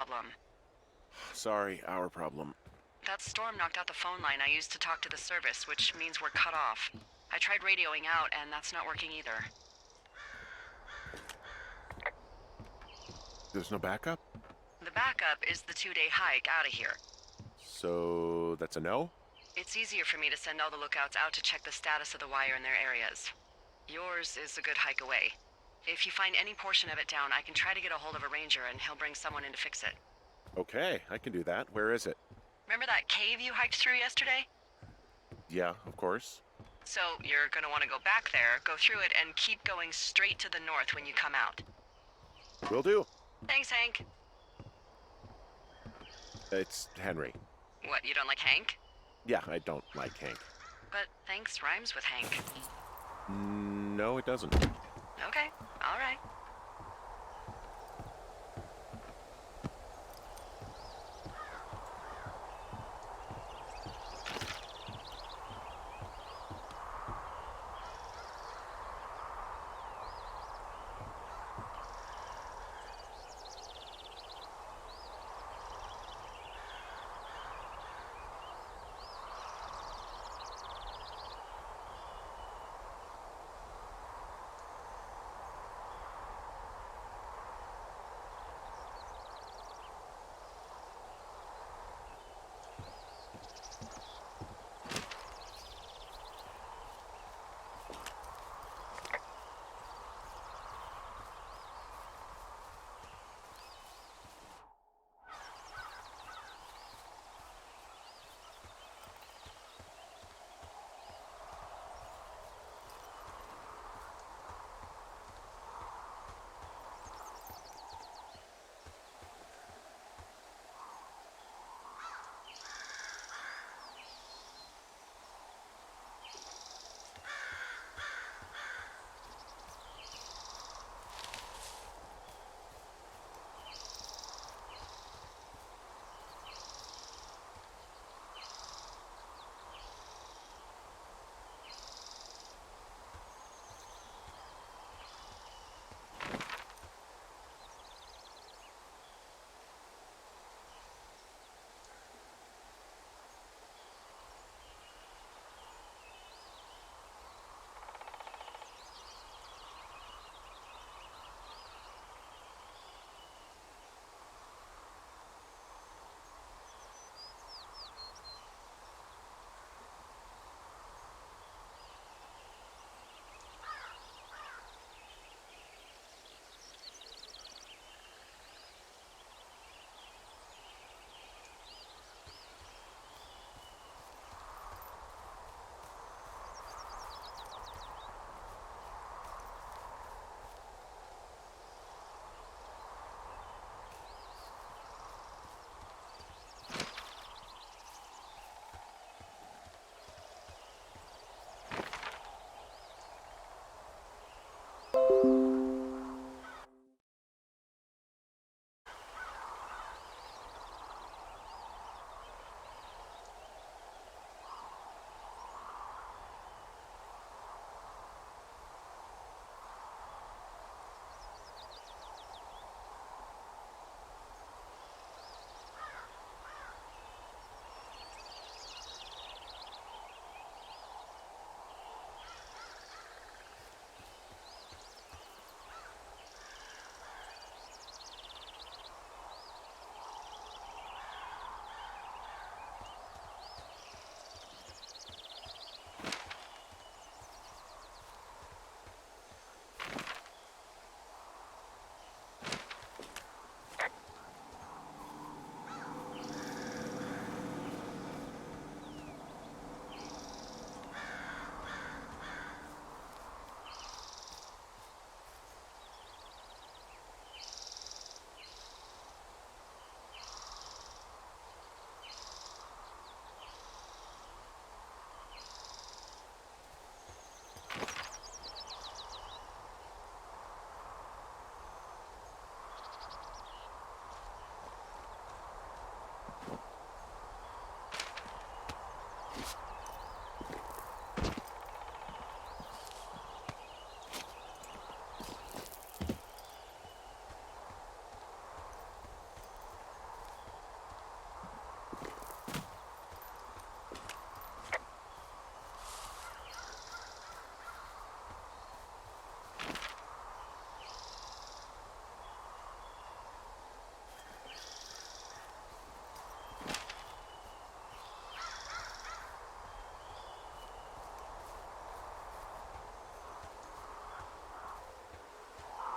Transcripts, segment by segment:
problem. Sorry, our problem. That storm knocked out the phone line I used to talk to the service, which means we're cut off. I tried radioing out, and that's not working either. There's no backup? The backup is the 2-day hike out of here. So that's a no? It's easier for me to send all the lookouts out to check the status of the wire in their areas. Yours is a good hike away. If you find any portion of it down, I can try to get a hold of a ranger and he'll bring someone in to fix it. Okay, I can do that. Where is it? Remember that cave you hiked through yesterday? Yeah, of course. So you're gonna want to go back there, go through it, and keep going straight to the north when you come out. Will do. Thanks, Hank. It's Henry. What, you don't like Hank? Yeah, I don't like Hank. But thanks rhymes with Hank. No, it doesn't. Okay, all right.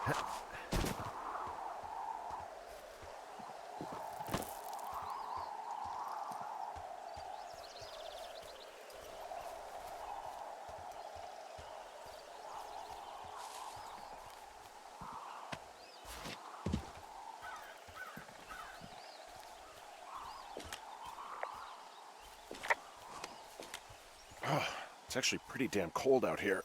Oh, it's actually pretty damn cold out here.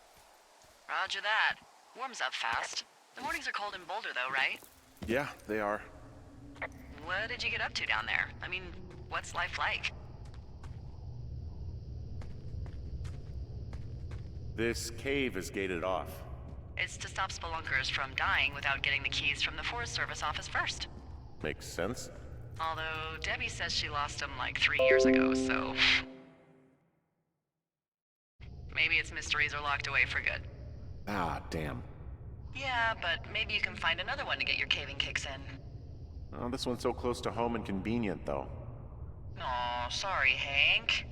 Roger that. Warms up fast. The mornings are cold in Boulder, though, right? Yeah, they are. What did you get up to down there? I mean, what's life like? This cave is gated off. It's to stop spelunkers from dying without getting the keys from the Forest Service office first. Makes sense. Although Debbie says she lost them like 3 years ago, so maybe its mysteries are locked away for good. Ah, damn. Yeah, but maybe you can find another one to get your caving kicks in. Oh, this one's so close to home and convenient, though. Aw, sorry, Hank.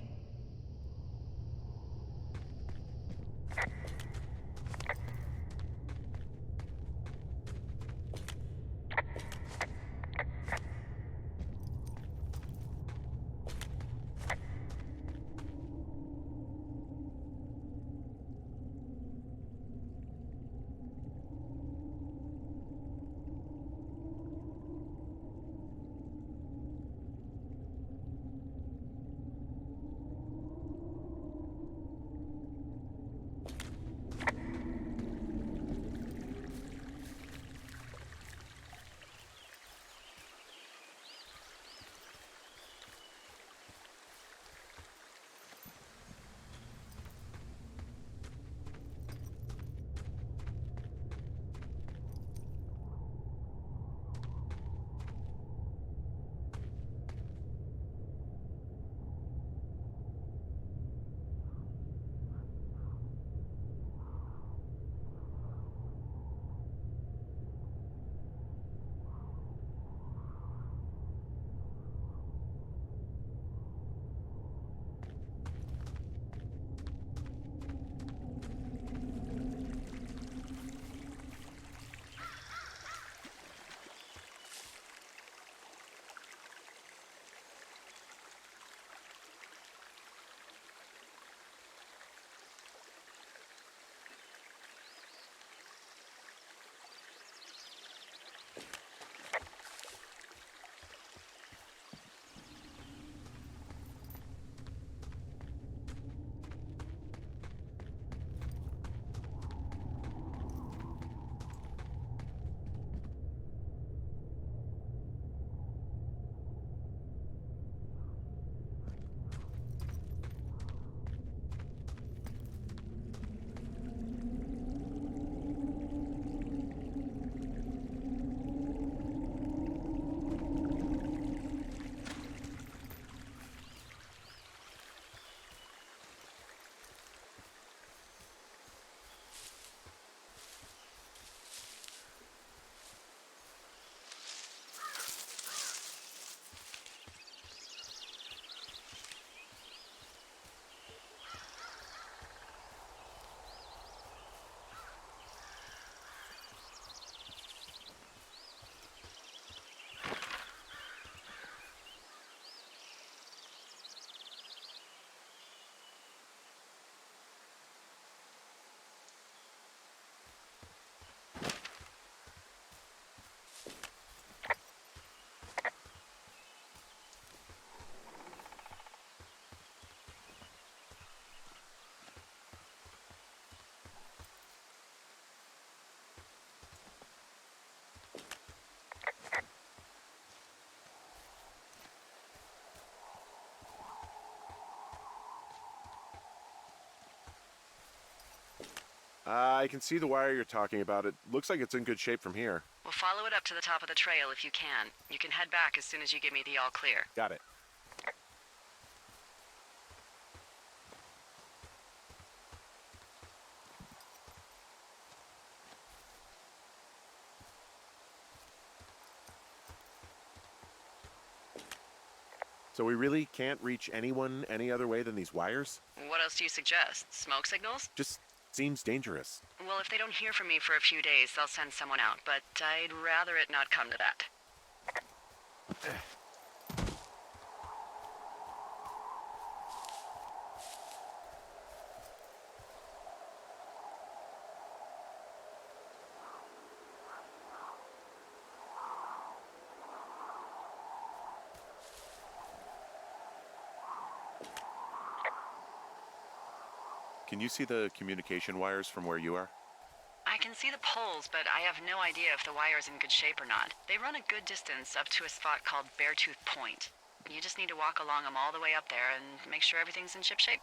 I can see the wire you're talking about. It looks like it's in good shape from here. We'll follow it up to the top of the trail if you can. You can head back as soon as you give me the all clear. Got it. So we really can't reach anyone any other way than these wires? What else do you suggest? Smoke signals? Just seems dangerous. Well, if they don't hear from me for a few days, they'll send someone out, but I'd rather it not come to that. Can you see the communication wires from where you are? I can see the poles, but I have no idea if the wire's in good shape or not. They run a good distance up to a spot called Beartooth Point. You just need to walk along them all the way up there and make sure everything's in shipshape.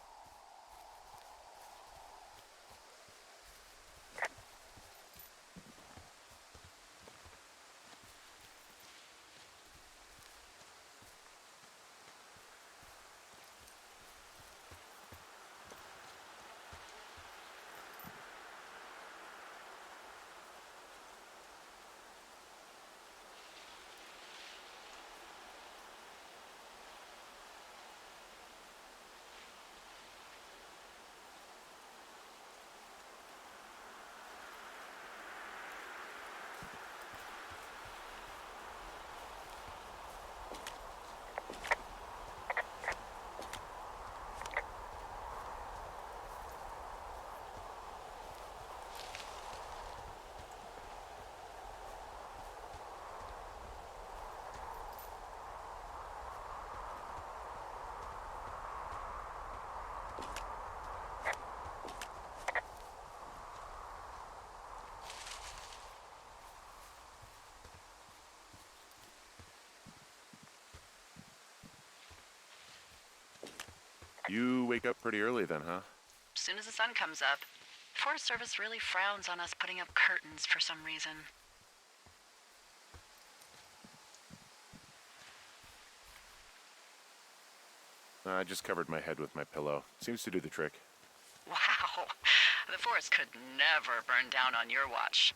You wake up pretty early then, huh? As soon as the sun comes up. Forest Service really frowns on us putting up curtains for some reason. I just covered my head with my pillow. Seems to do the trick. Wow. The forest could never burn down on your watch.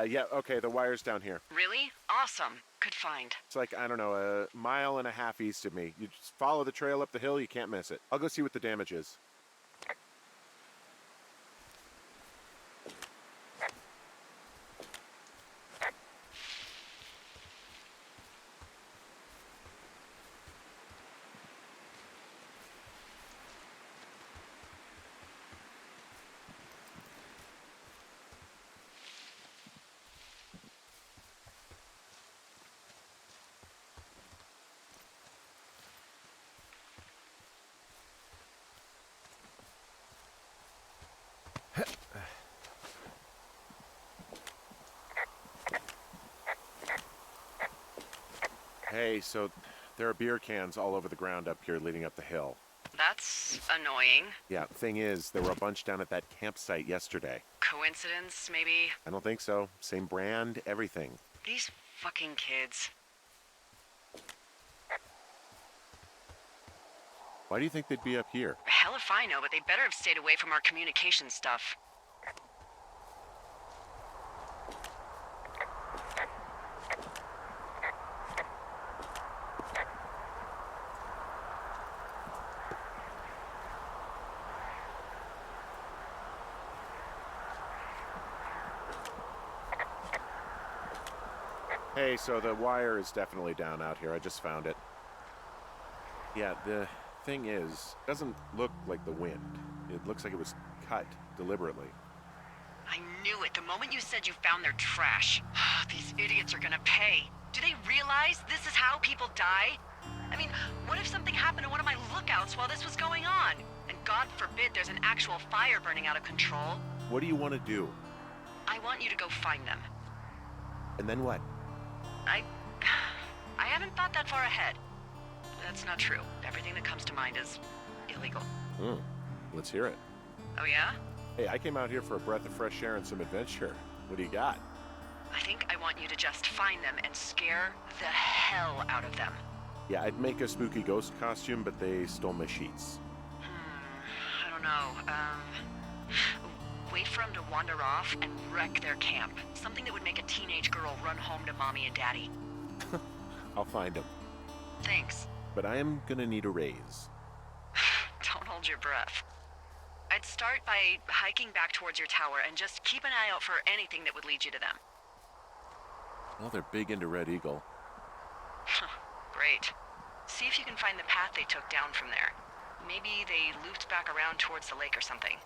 Yeah, okay, the wire's down here. Really? Awesome. Good find. It's like, I don't know, a mile and a half east of me. You just follow the trail up the hill, you can't miss it. I'll go see what the damage is. Hey, so There are beer cans all over the ground up here leading up the hill. That's annoying. Yeah, thing is, there were a bunch down at that campsite yesterday. Coincidence, maybe? I don't think so. Same brand, everything. These fucking kids. Why do you think they'd be up here? Hell if I know, but they better have stayed away from our communication stuff. Hey, so the wire is definitely down out here. I just found it. Yeah, the thing is, it doesn't look like the wind. It looks like it was cut deliberately. I knew it the moment you said you found their trash. These idiots are gonna pay. Do they realize this is how people die? I mean, what if something happened to one of my lookouts while this was going on? And God forbid there's an actual fire burning out of control. What do you want to do? I want you to go find them. And then what? I haven't thought that far ahead. That's not true. Everything that comes to mind is illegal. Let's hear it. Oh yeah? Hey, I came out here for a breath of fresh air and some adventure. What do you got? I think I want you to just find them and scare the hell out of them. Yeah, I'd make a spooky ghost costume, but they stole my sheets. I don't know. Wait for them to wander off and wreck their camp. Something that would make a teenage girl run home to mommy and daddy. I'll find them. Thanks. But I am gonna need a raise. Don't hold your breath. I'd start by hiking back towards your tower and just keep an eye out for anything that would lead you to them. Well, they're big into Red Eagle. Great. See if you can find the path they took down from there. Maybe they looped back around towards the lake or something.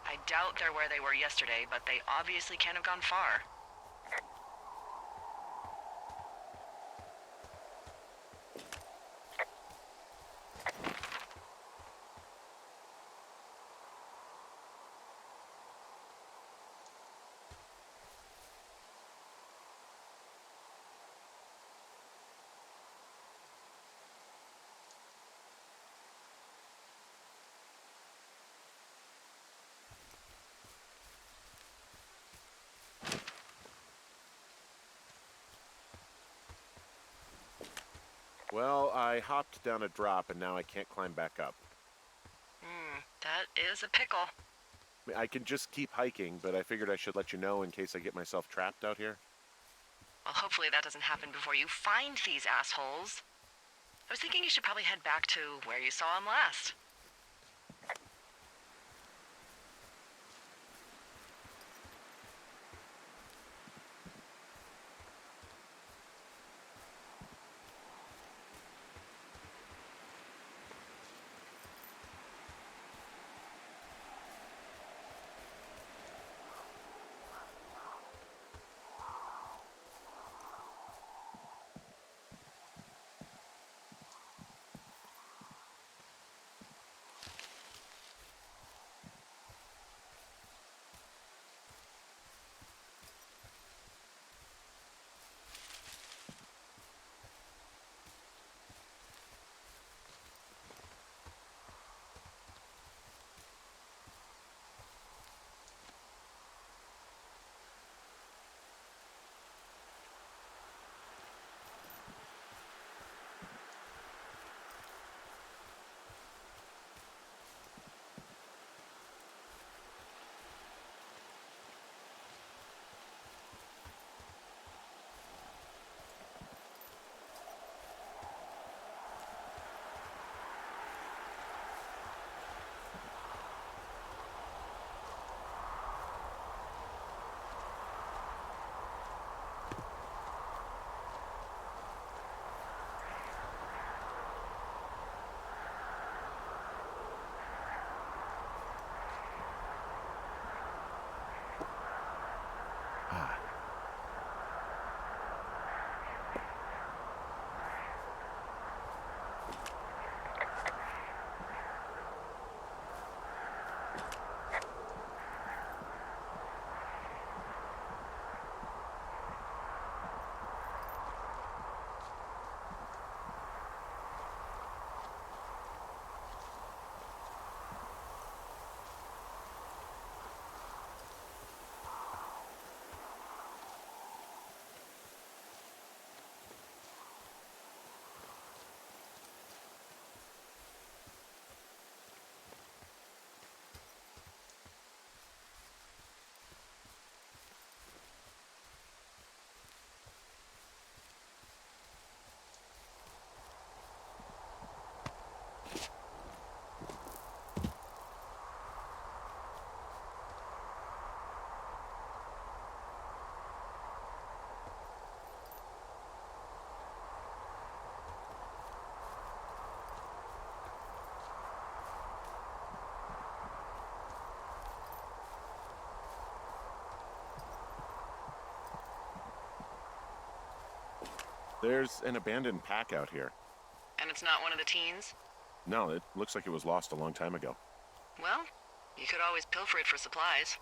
I doubt they're where they were yesterday, but they obviously can't have gone far. Well, I hopped down a drop and now I can't climb back up. That is a pickle. I mean, I can just keep hiking, but I figured I should let you know in case I get myself trapped out here. Well, hopefully that doesn't happen before you find these assholes. I was thinking you should probably head back to where you saw them last. There's an abandoned pack out here. And it's not one of the teens? No, it looks like it was lost a long time ago. Well, you could always pilfer it for supplies.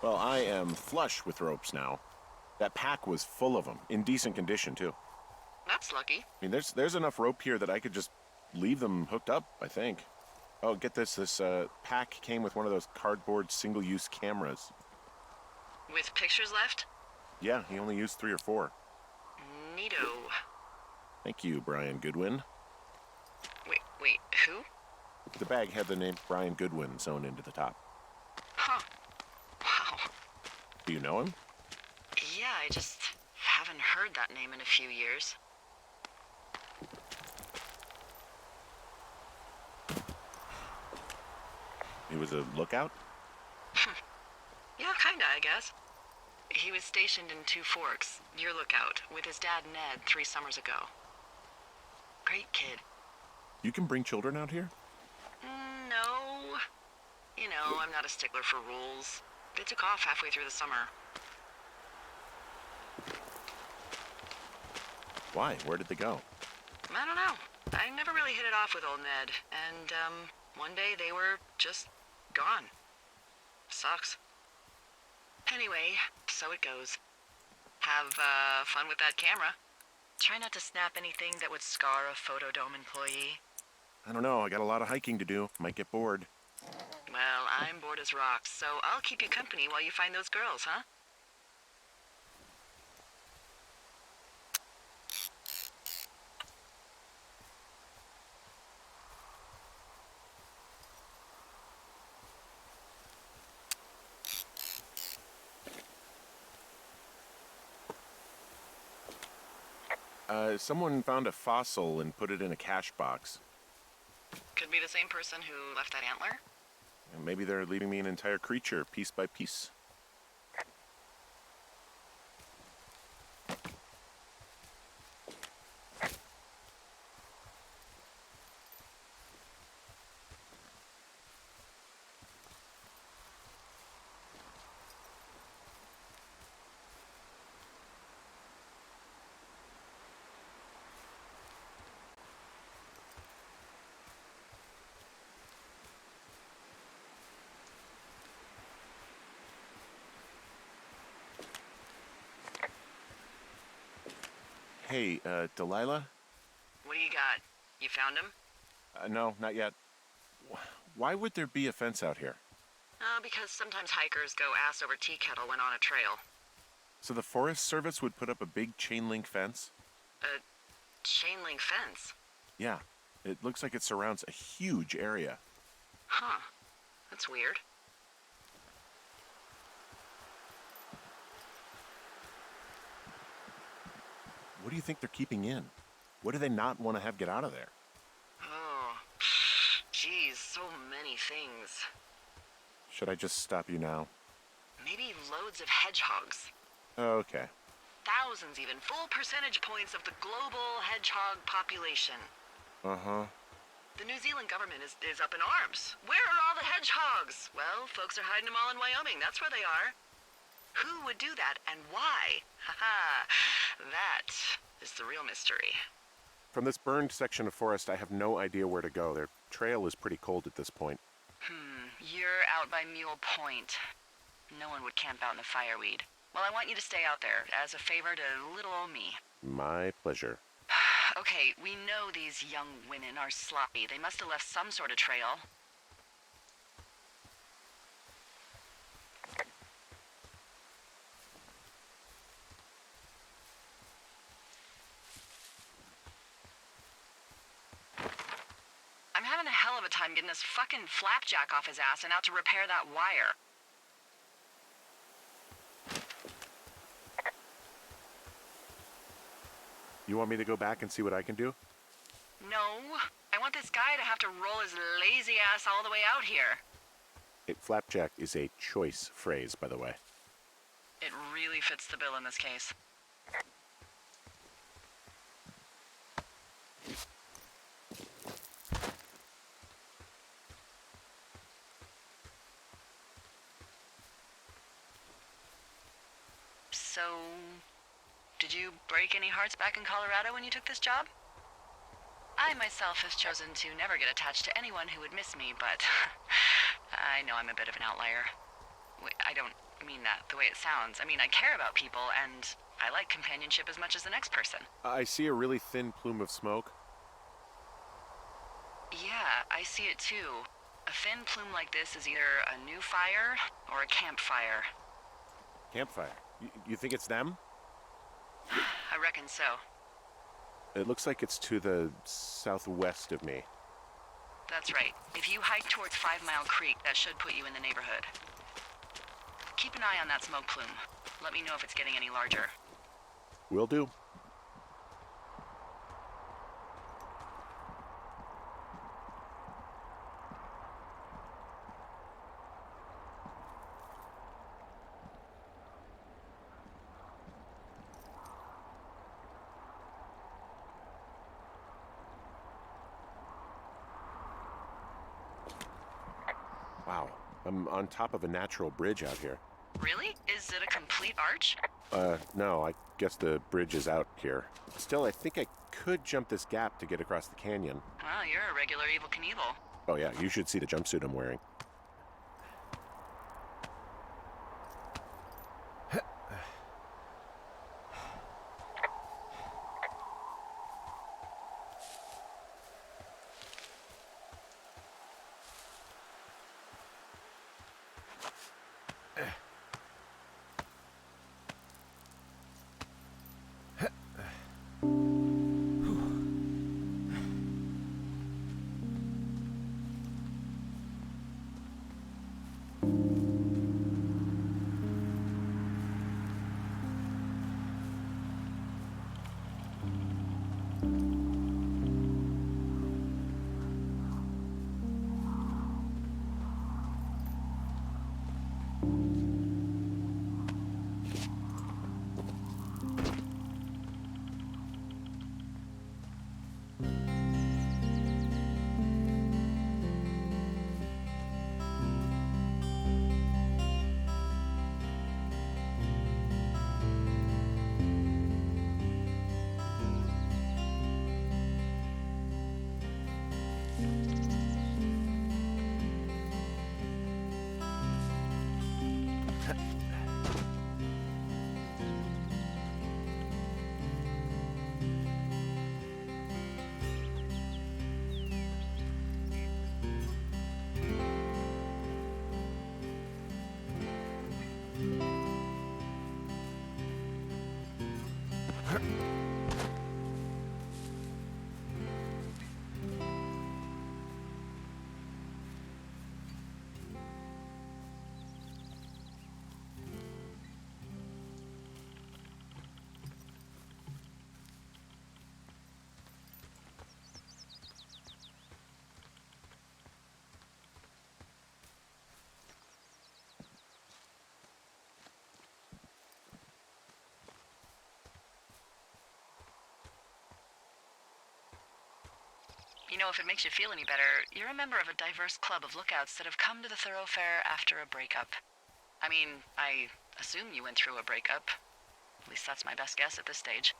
Well, I am flush with ropes now. That pack was full of them, in decent condition, too. That's lucky. I mean, there's enough rope here that I could just leave them hooked up, I think. Oh, get this. This pack came with one of those cardboard single-use cameras. With pictures left? Yeah, he only used 3 or 4. Neato. Thank you, Brian Goodwin. Wait, who? The bag had the name Brian Goodwin sewn into the top. Huh. Wow. Do you know him? Yeah, I just haven't heard that name in a few years. He was a lookout? Yeah, kinda, I guess. He was stationed in Two Forks, your lookout, with his dad Ned 3 summers ago. Great kid. You can bring children out here? No. You know, I'm not a stickler for rules. They took off halfway through the summer. Why? Where did they go? I don't know. I never really hit it off with old Ned, and, one day they were just gone. Sucks. Anyway, so it goes. Have, fun with that camera. Try not to snap anything that would scar a Photodome employee. I don't know. I got a lot of hiking to do. Might get bored. Well, I'm bored as rocks, so I'll keep you company while you find those girls, huh? Someone found a fossil and put it in a cache box. Could be the same person who left that antler. And maybe they're leaving me an entire creature, piece by piece. Hey, Delilah? What do you got? You found him? No, not yet. Why would there be a fence out here? Because sometimes hikers go ass over tea kettle when on a trail. So the Forest Service would put up a big chain link fence? A chain link fence? Yeah. It looks like it surrounds a huge area. Huh. That's weird. What do you think they're keeping in? What do they not want to have get out of there? Oh, geez, so many things. Should I just stop you now? Maybe loads of hedgehogs. Okay. Thousands even. Full percentage points of the global hedgehog population. Uh-huh. The New Zealand government is up in arms. Where are all the hedgehogs? Well, folks are hiding them all in Wyoming. That's where they are. Who would do that and why? Haha, that is the real mystery. From this burned section of forest, I have no idea where to go. Their trail is pretty cold at this point. You're out by Mule Point. No one would camp out in the fireweed. Well, I want you to stay out there as a favor to little old me. My pleasure. Okay, we know these young women are sloppy. They must have left some sort of trail. I'm having a hell of a time getting this fucking flapjack off his ass and out to repair that wire. You want me to go back and see what I can do? No, I want this guy to have to roll his lazy ass all the way out here. Flapjack is a choice phrase, by the way. It really fits the bill in this case. So, did you break any hearts back in Colorado when you took this job? I myself have chosen to never get attached to anyone who would miss me, but I know I'm a bit of an outlier. I don't mean that the way it sounds. I mean, I care about people, and I like companionship as much as the next person. I see a really thin plume of smoke. Yeah, I see it too. A thin plume like this is either a new fire or a campfire. Campfire. You think it's them? I reckon so. It looks like it's to the southwest of me. That's right. If you hike towards 5 Mile Creek, that should put you in the neighborhood. Keep an eye on that smoke plume. Let me know if it's getting any larger. Will do. Wow, I'm on top of a natural bridge out here. Really? Is it a complete arch? No, I guess the bridge is out here. Still, I think I could jump this gap to get across the canyon. Well, you're a regular Evel Knievel. Oh yeah, you should see the jumpsuit I'm wearing. You know, if it makes you feel any better, you're a member of a diverse club of lookouts that have come to the thoroughfare after a breakup. I mean, I assume you went through a breakup. At least that's my best guess at this stage.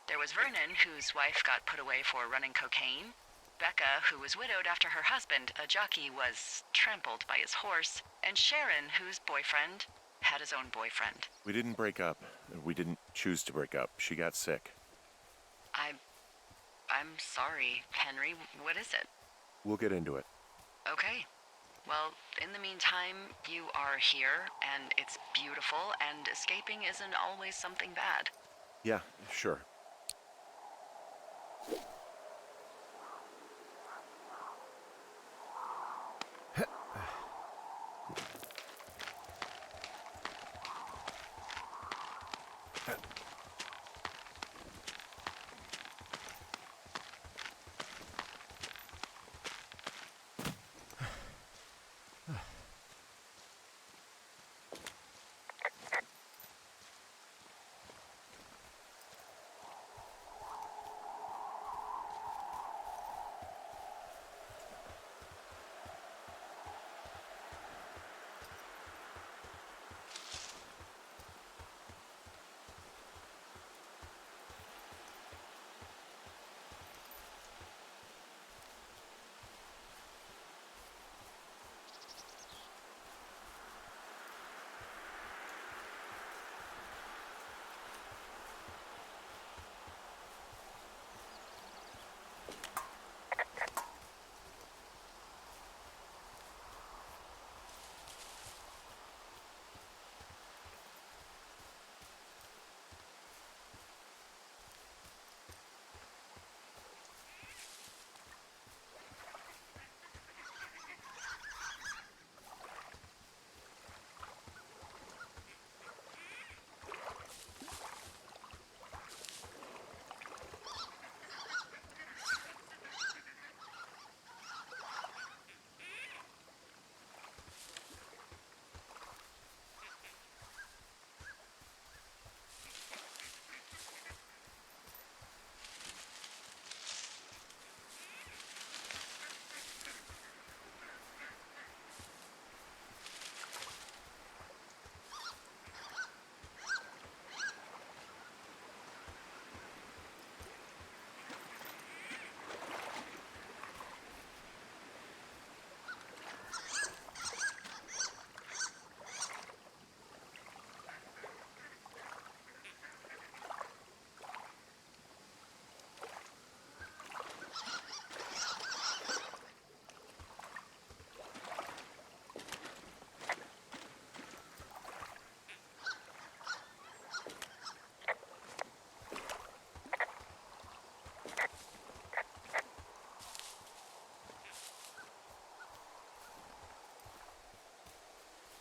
There was Vernon, whose wife got put away for running cocaine. Becca, who was widowed after her husband, a jockey, was trampled by his horse. And Sharon, whose boyfriend had his own boyfriend. We didn't break up. We didn't choose to break up. She got sick. I'm sorry, Henry. What is it? We'll get into it. Okay. Well, in the meantime, you are here, and it's beautiful, and escaping isn't always something bad. Yeah, sure.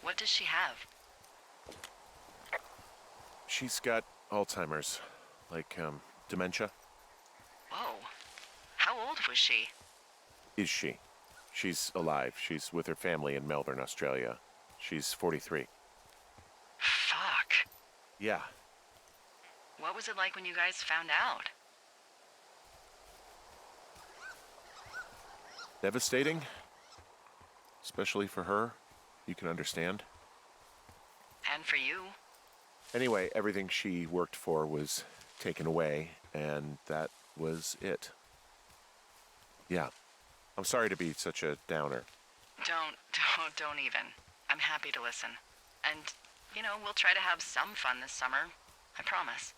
What does she have? She's got Alzheimer's, like, dementia. Whoa. How old was she? Is she? She's alive. She's with her family in Melbourne, Australia. She's 43. Fuck. Yeah. What was it like when you guys found out? Devastating. Especially for her. You can understand. And for you? Anyway, everything she worked for was taken away, and that was it. Yeah. I'm sorry to be such a downer. Don't even. I'm happy to listen. And, we'll try to have some fun this summer. I promise.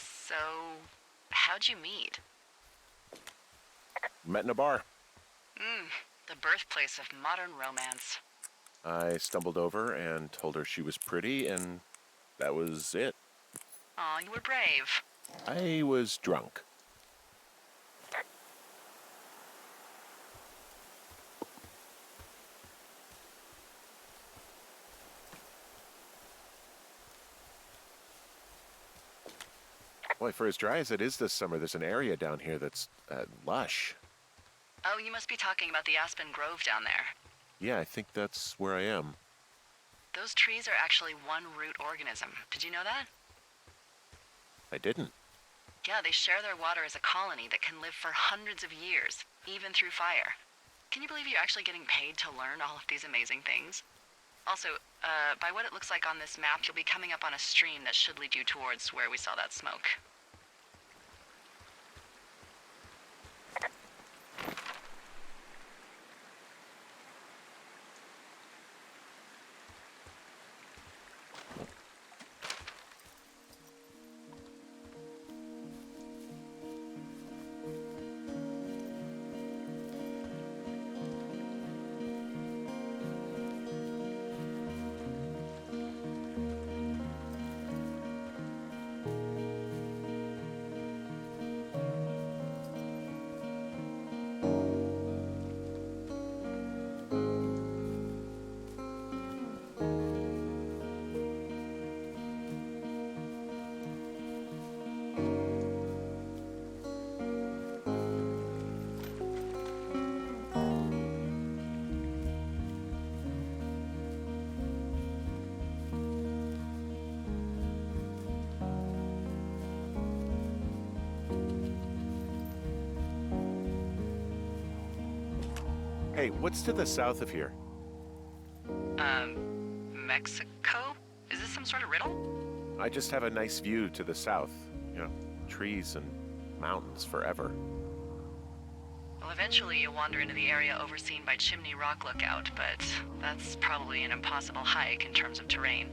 So, how'd you meet? Met in a bar. The birthplace of modern romance. I stumbled over and told her she was pretty, and that was it. Aw, you were brave. I was drunk. Boy, for as dry as it is this summer, there's an area down here that's lush. Oh, you must be talking about the Aspen Grove down there. Yeah, I think that's where I am. Those trees are actually one root organism. Did you know that? I didn't. Yeah, they share their water as a colony that can live for hundreds of years, even through fire. Can you believe you're actually getting paid to learn all of these amazing things? Also, by what it looks like on this map, you'll be coming up on a stream that should lead you towards where we saw that smoke. Hey, what's to the south of here? Mexico? Is this some sort of riddle? I just have a nice view to the south. You know, trees and mountains forever. Well, eventually you'll wander into the area overseen by Chimney Rock Lookout, but that's probably an impossible hike in terms of terrain.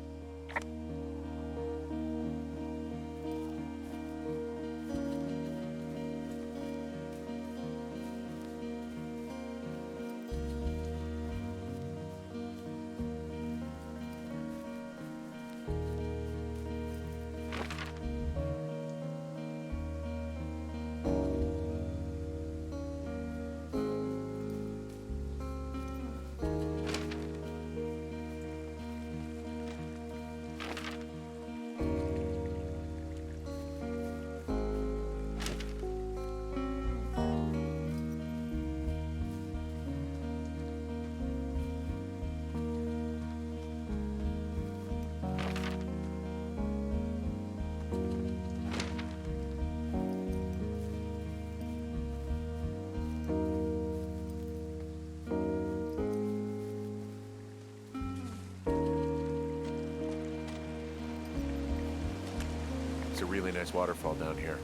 It's a really nice waterfall down here.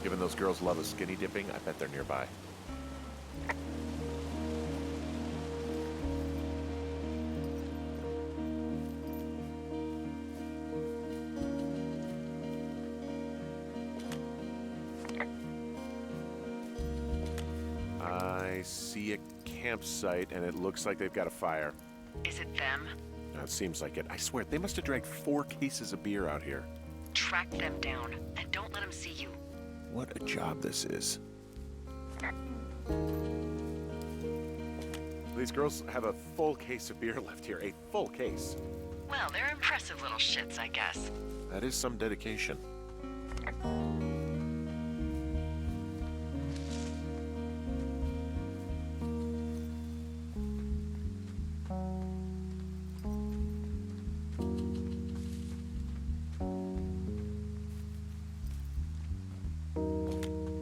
Given those girls love a skinny dipping, I bet they're nearby. I see a campsite, and it looks like they've got a fire. Is it them? No, it seems like it. I swear, they must have dragged 4 cases of beer out here. Track them down, and don't let them see you. What a job this is. These girls have a full case of beer left here. A full case. Well, they're impressive little shits, I guess. That is some dedication.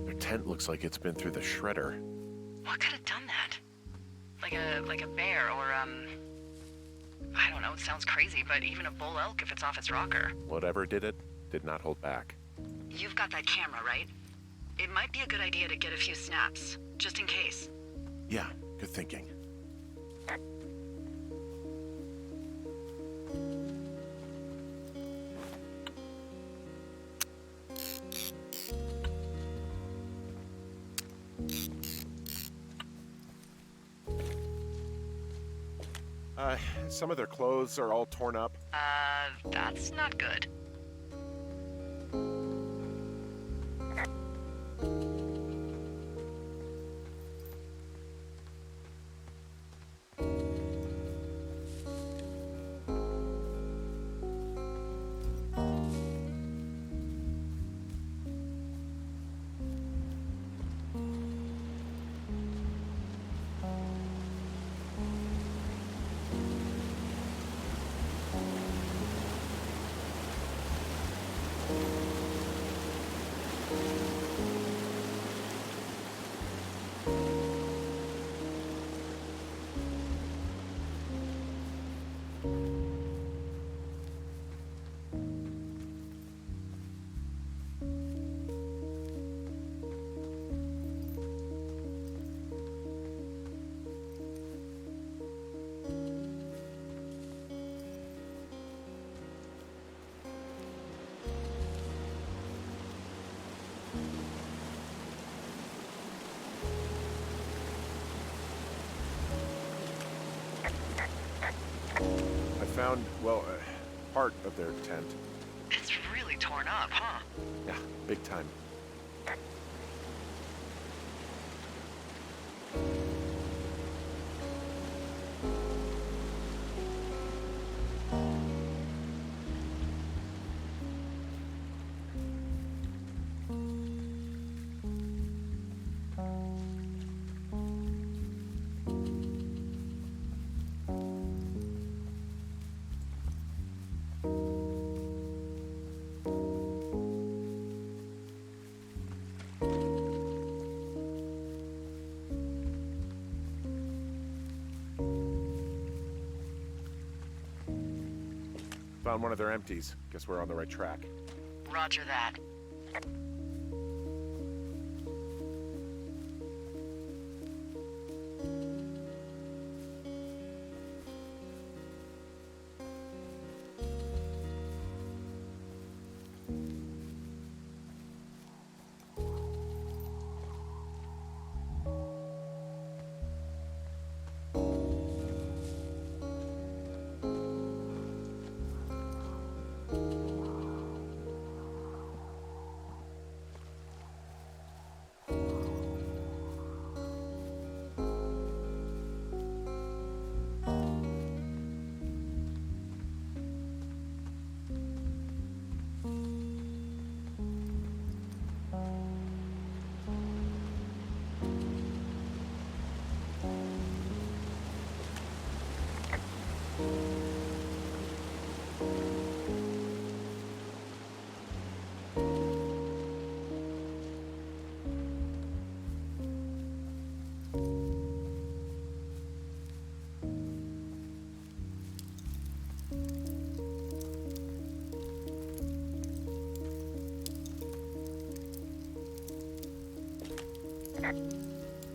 Their tent looks like it's been through the shredder. What could have done that? Like a bear or, I don't know, it sounds crazy, but even a bull elk if it's off its rocker. Whatever did it, did not hold back. You've got that camera, right? It might be a good idea to get a few snaps, just in case. Yeah, good thinking. Some of their clothes are all torn up. That's not good. Found, well, part of their tent. It's really torn up, huh? Yeah, big time. Found one of their empties. Guess we're on the right track. Roger that.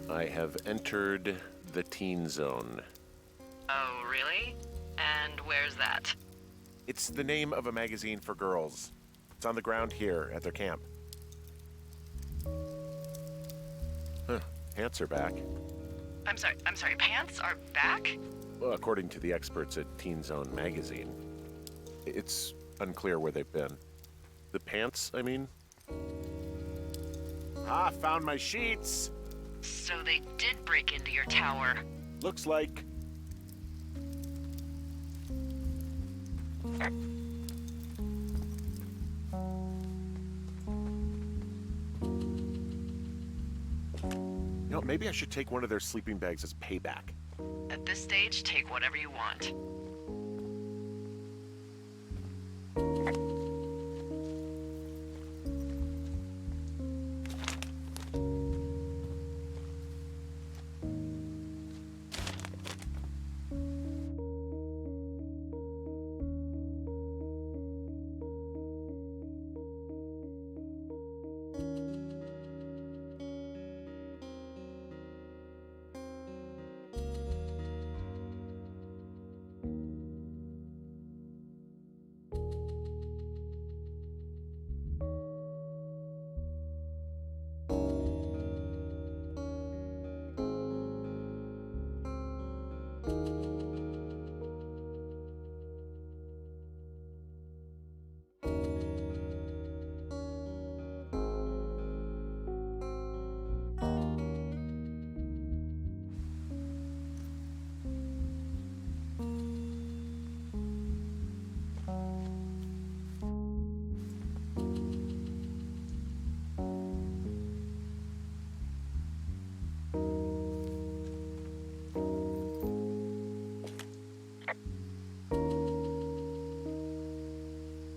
I have entered the teen zone. Oh, really? And where's that? It's the name of a magazine for girls. It's on the ground here at their camp. Huh, pants are back. I'm sorry, pants are back? Well, according to the experts at Teen Zone magazine. It's unclear where they've been. The pants, I mean? Ah, found my sheets! So they did break into your tower. Looks like... You know, maybe I should take one of their sleeping bags as payback. At this stage, take whatever you want.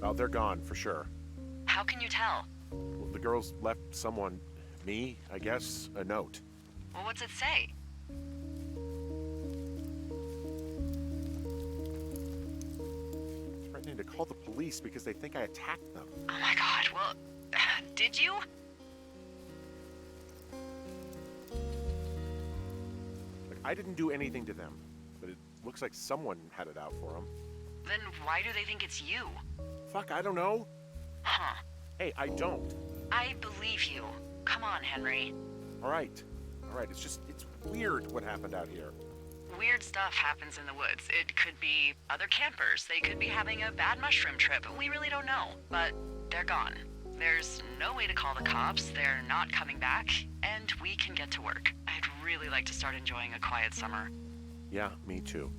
Oh, they're gone, for sure. How can you tell? Well, the girls left someone, me, I guess, a note. Well, what's it say? Threatening to call the police because they think I attacked them. Oh my god, well, did you? Like, I didn't do anything to them, but it looks like someone had it out for them. Then why do they think it's you? Fuck, I don't know. Huh. Hey, I don't. I believe you. Come on, Henry. All right. It's weird what happened out here. Weird stuff happens in the woods. It could be other campers. They could be having a bad mushroom trip. We really don't know. But they're gone. There's no way to call the cops. They're not coming back. And we can get to work. I'd really like to start enjoying a quiet summer. Yeah, me too.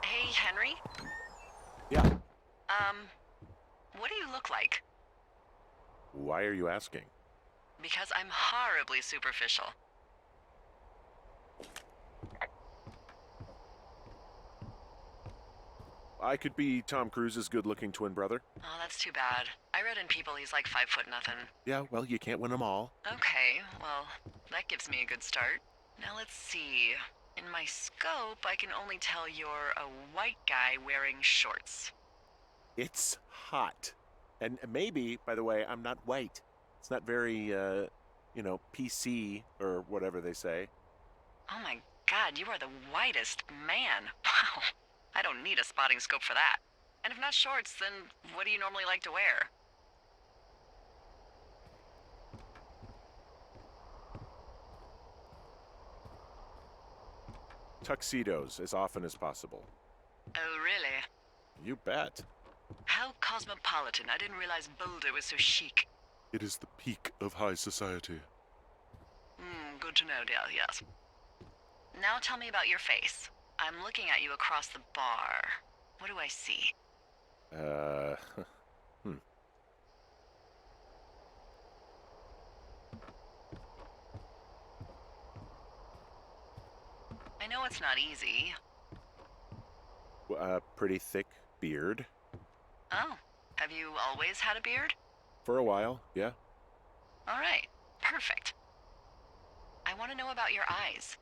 Hey, Henry? Yeah. What are you like? Why are you asking? Because I'm horribly superficial. I could be Tom Cruise's good-looking twin brother. Oh, that's too bad. I read in People he's like 5 foot nothing. Yeah, well, you can't win them all. Okay, well, that gives me a good start. Now let's see. In my scope, I can only tell you're a white guy wearing shorts. It's hot. And maybe, by the way, I'm not white. It's not very, PC or whatever they say. Oh my god, you are the whitest man. Wow. I don't need a spotting scope for that. And if not shorts, then what do you normally like to wear? Tuxedos as often as possible. Oh, really? You bet. How cosmopolitan. I didn't realize Boulder was so chic. It is the peak of high society. Good to know, dear, yes. Now tell me about your face. I'm looking at you across the bar. What do I see? I know it's not easy. Pretty thick beard. Oh, have you always had a beard? For a while, yeah. All right, perfect. I want to know about your eyes.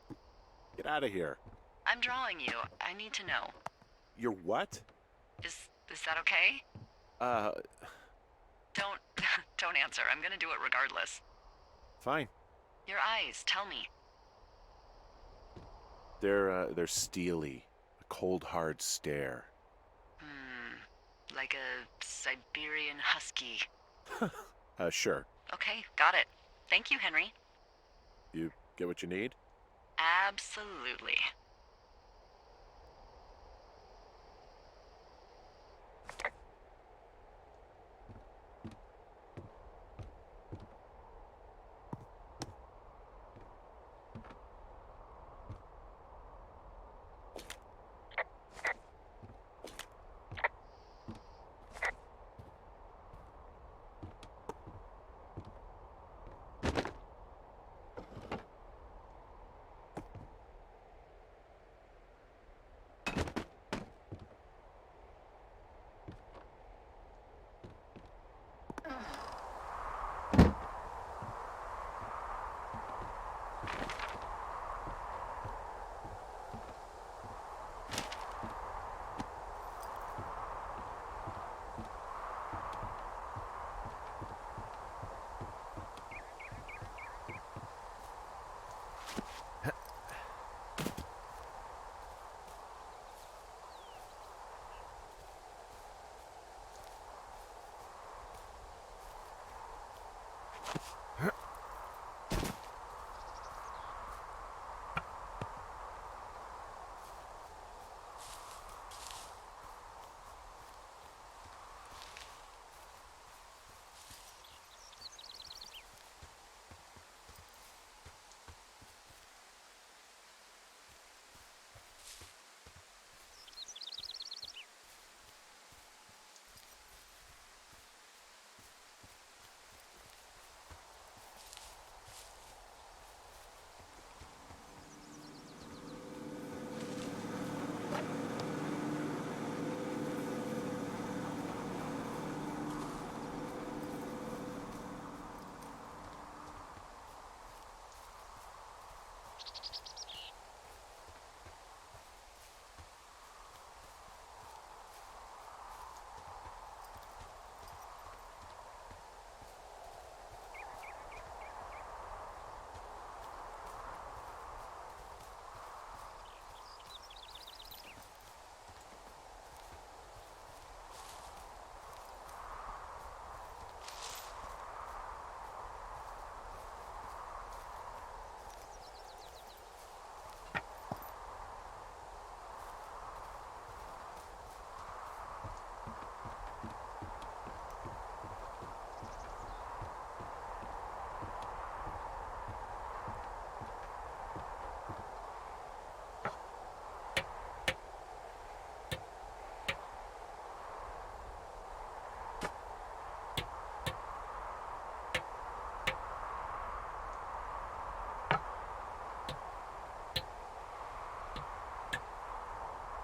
Get out of here. I'm drawing you. I need to know. You're what? Is that okay? Don't don't answer. I'm gonna do it regardless. Fine. Your eyes, tell me. They're steely. A cold, hard stare. Like a Siberian husky. Sure. Okay, got it. Thank you, Henry. You get what you need? Absolutely.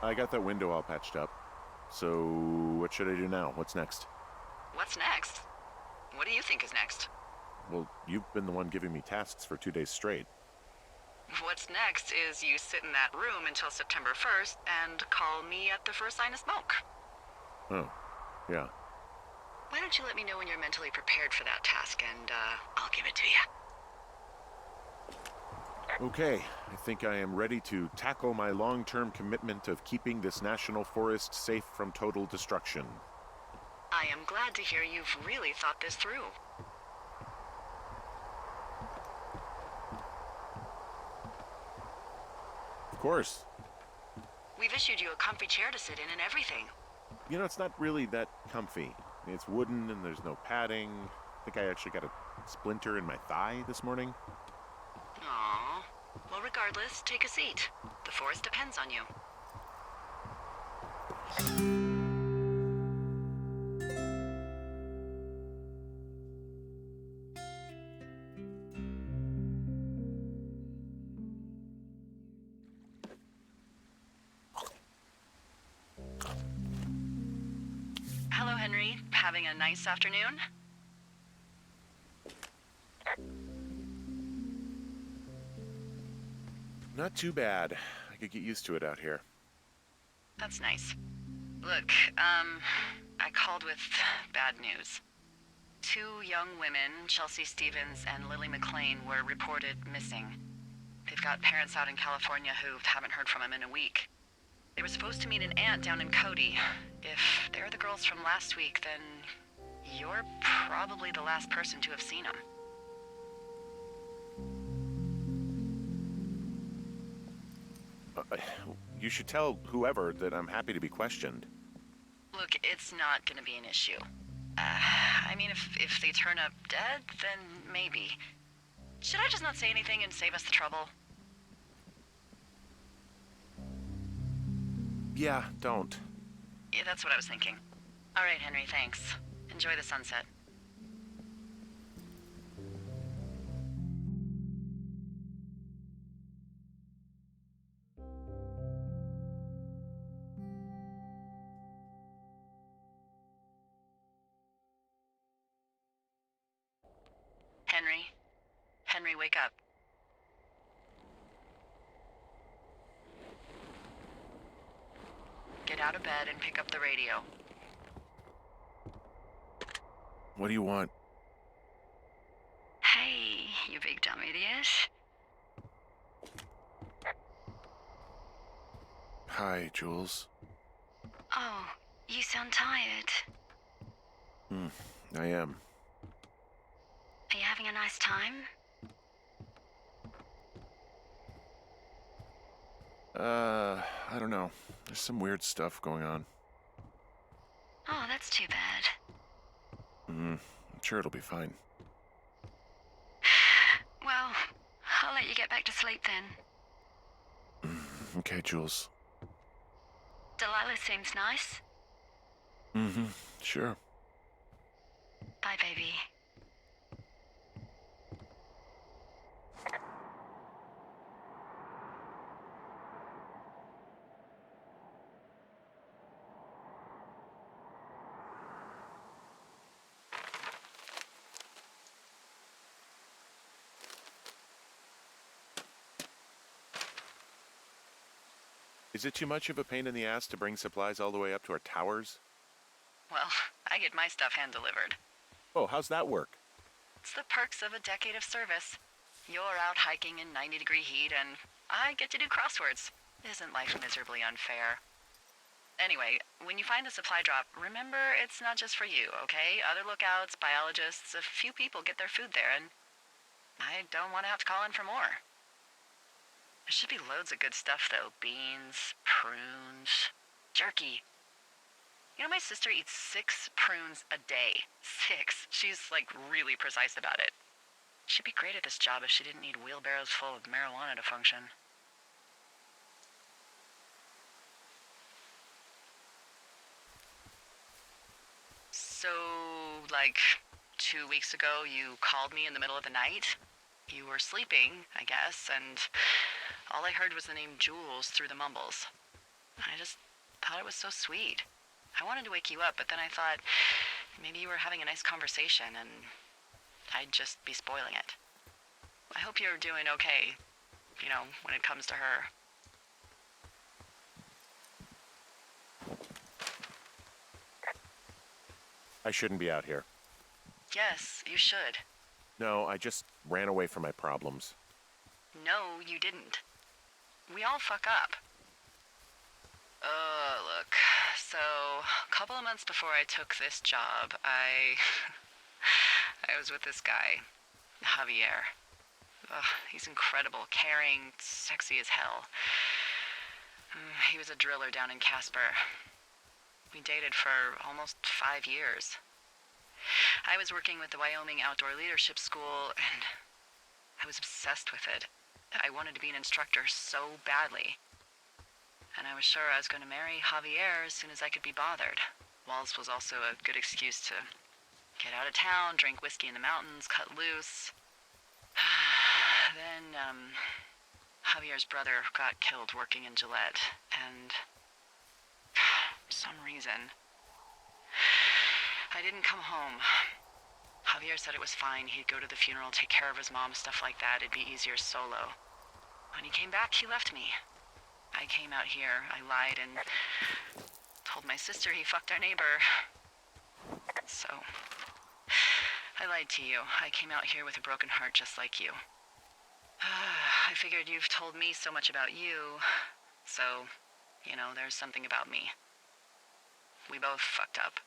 I got that window all patched up. So, what should I do now? What's next? What's next? What do you think is next? Well, you've been the one giving me tasks for 2 days straight. What's next is you sit in that room until September 1st and call me at the first sign of smoke. Oh, yeah. Why don't you let me know when you're mentally prepared for that task, and I'll give it to you. Okay, I think I am ready to tackle my long-term commitment of keeping this national forest safe from total destruction. I am glad to hear you've really thought this through. Of course. We've issued you a comfy chair to sit in and everything. You know, it's not really that comfy. It's wooden and there's no padding. I think I actually got a splinter in my thigh this morning. Aww. Well, regardless, take a seat. The forest depends on you. Hello, Henry. Having a nice afternoon? Not too bad. I could get used to it out here. That's nice. Look, I called with bad news. 2 young women, Chelsea Stevens and Lily McLean, were reported missing. They've got parents out in California who haven't heard from them in a week. They were supposed to meet an aunt down in Cody. If they're the girls from last week, then you're probably the last person to have seen them. You should tell whoever that I'm happy to be questioned. Look, it's not gonna be an issue. I mean, if they turn up dead, then maybe. Should I just not say anything and save us the trouble? Yeah, don't. Yeah, that's what I was thinking. All right, Henry, thanks. Enjoy the sunset. Henry? Henry, wake up. Get out of bed and pick up the radio. What do you want? Hey, you big dumb idiot. Hi, Jules. Oh, you sound tired. I am. Are you having a nice time? I don't know. There's some weird stuff going on. Oh, that's too bad. I'm sure it'll be fine. Well, I'll let you get back to sleep then. Okay, Jules. Delilah seems nice. Sure. Bye, baby. Is it too much of a pain in the ass to bring supplies all the way up to our towers? Well, I get my stuff hand-delivered. Oh, how's that work? It's the perks of a decade of service. You're out hiking in 90-degree heat, and I get to do crosswords. Isn't life miserably unfair? Anyway, when you find the supply drop, remember it's not just for you, okay? Other lookouts, biologists, a few people get their food there, and I don't want to have to call in for more. There should be loads of good stuff, though. Beans, prunes, jerky. You know, my sister eats 6 prunes a day. 6. She's, like, really precise about it. She'd be great at this job if she didn't need wheelbarrows full of marijuana to function. So, like, 2 weeks ago, you called me in the middle of the night? You were sleeping, I guess, and all I heard was the name Jules through the mumbles. I just thought it was so sweet. I wanted to wake you up, but then I thought maybe you were having a nice conversation and I'd just be spoiling it. I hope you're doing okay, when it comes to her. I shouldn't be out here. Yes, you should. No, I just ran away from my problems. No, you didn't. We all fuck up. Look. So, a couple of months before I took this job, I was with this guy, Javier. He's incredible, caring, sexy as hell. He was a driller down in Casper. We dated for almost 5 years. I was working with the Wyoming Outdoor Leadership School, and I was obsessed with it. I wanted to be an instructor so badly. And I was sure I was going to marry Javier as soon as I could be bothered. Walls was also a good excuse to get out of town, drink whiskey in the mountains, cut loose. Then, Javier's brother got killed working in Gillette, and for some reason, I didn't come home. Javier said it was fine. He'd go to the funeral, take care of his mom, stuff like that. It'd be easier solo. When he came back, he left me. I came out here, I lied, and told my sister he fucked our neighbor. So, I lied to you. I came out here with a broken heart just like you. I figured you've told me so much about you, so, there's something about me. We both fucked up.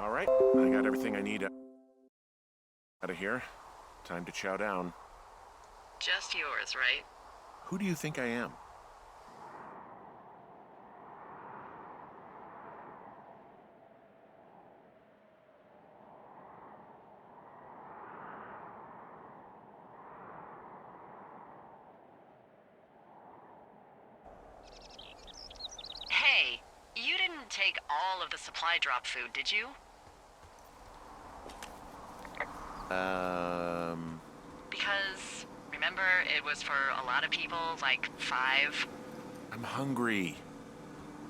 All right, I got everything I need out of here. Time to chow down. Just yours, right? Who do you think I am? Hey, you didn't take all of the supply drop food, did you? Because, remember, it was for a lot of people, like 5. I'm hungry.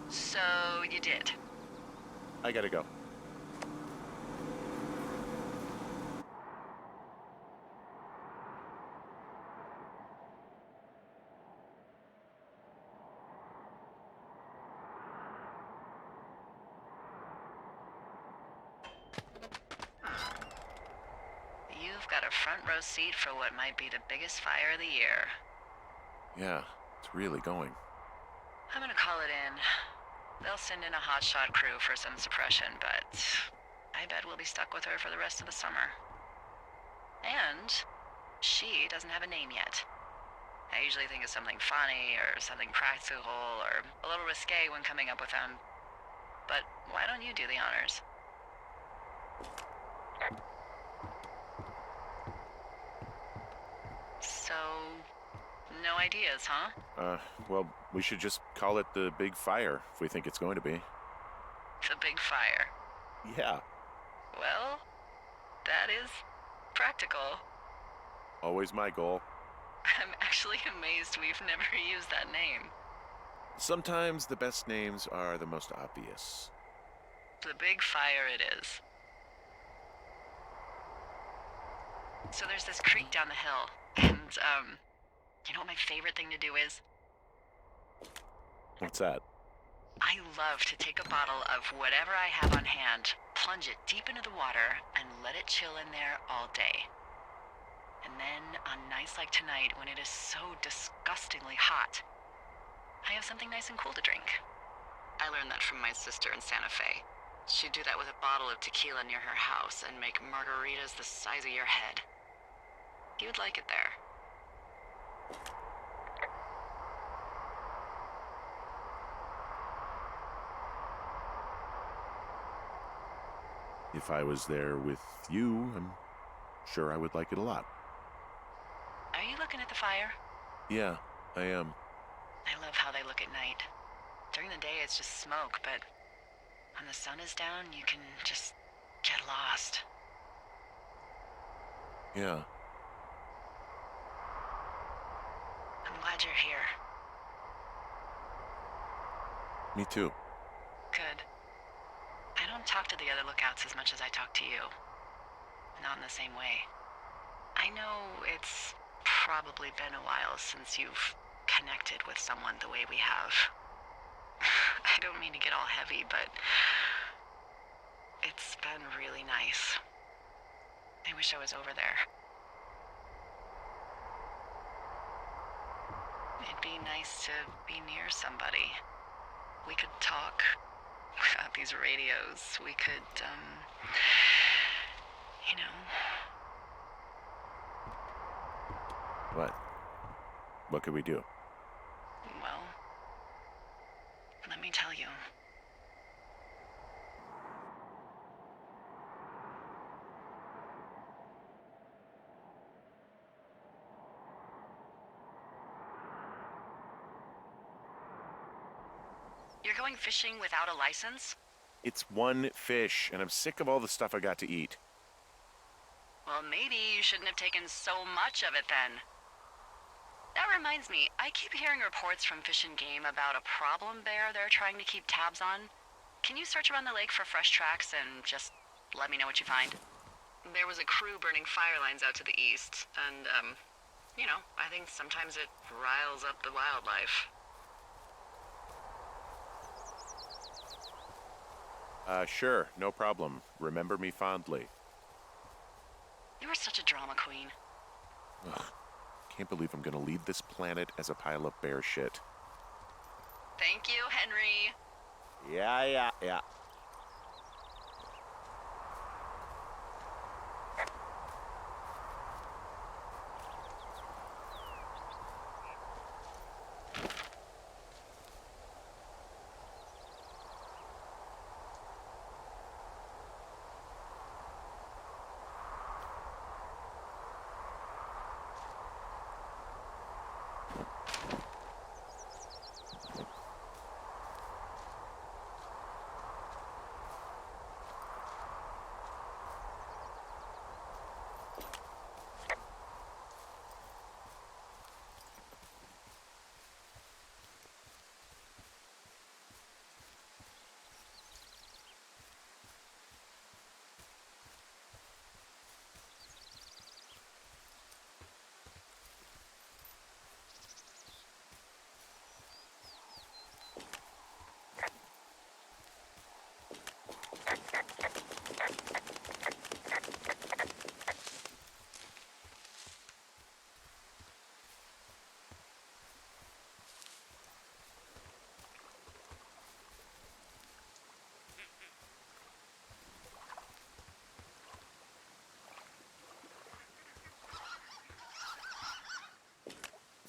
So you did. I gotta go. You've got a front row seat for what might be the biggest fire of the year. Yeah, it's really going. I'm gonna call it in. They'll send in a hotshot crew for some suppression, but I bet we'll be stuck with her for the rest of the summer. And she doesn't have a name yet. I usually think of something funny or something practical or a little risque when coming up with them. But why don't you do the honors? So, no ideas, huh? Well, we should just call it the Big Fire if we think it's going to be. The big fire. Yeah, Well, that is practical. always my goal. I'm actually amazed we've never used that name. Sometimes the best names are the most obvious. The big fire it is. So there's this creek down the hill, and, you know what my favorite thing to do is? What's that? I love to take a bottle of whatever I have on hand, plunge it deep into the water, and let it chill in there all day. And then, on nights like tonight, when it is so disgustingly hot, I have something nice and cool to drink. I learned that from my sister in Santa Fe. She'd do that with a bottle of tequila near her house and make margaritas the size of your head. You'd like it there. If I was there with you, I'm sure I would like it a lot. Are you looking at the fire? Yeah, I am. I love how they look at night. During the day, it's just smoke, but when the sun is down, you can just get lost. Yeah. I'm glad you're here. Me too. Good. I don't talk to the other lookouts as much as I talk to you. Not in the same way. I know it's probably been a while since you've connected with someone the way we have. I don't mean to get all heavy, but it's been really nice. I wish I was over there. It'd be nice to be near somebody. We could talk without these radios. We could, you know. What? What could we do? Well, let me tell you. You're going fishing without a license? It's one fish, and I'm sick of all the stuff I got to eat. Well, maybe you shouldn't have taken so much of it then. That reminds me, I keep hearing reports from Fish and Game about a problem bear they're trying to keep tabs on. Can you search around the lake for fresh tracks and just let me know what you find? There was a crew burning fire lines out to the east, and, you know, I think sometimes it riles up the wildlife. Sure, no problem. Remember me fondly. You were such a drama queen. Ugh, can't believe I'm gonna leave this planet as a pile of bear shit. Thank you, Henry. Yeah.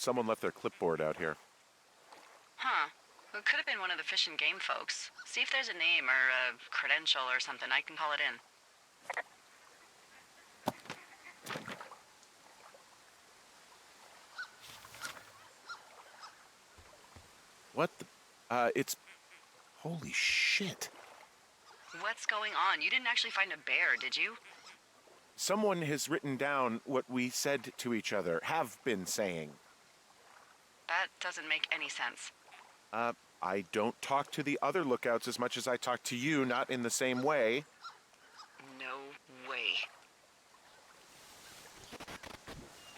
someone left their clipboard out here. Huh. It could have been one of the Fish and Game folks. See if there's a name or a credential or something. I can call it in. What the? It's... Holy shit. What's going on? You didn't actually find a bear, did you? Someone has written down what we said to each other, have been saying. That doesn't make any sense. I don't talk to the other lookouts as much as I talk to you, not in the same way. No way.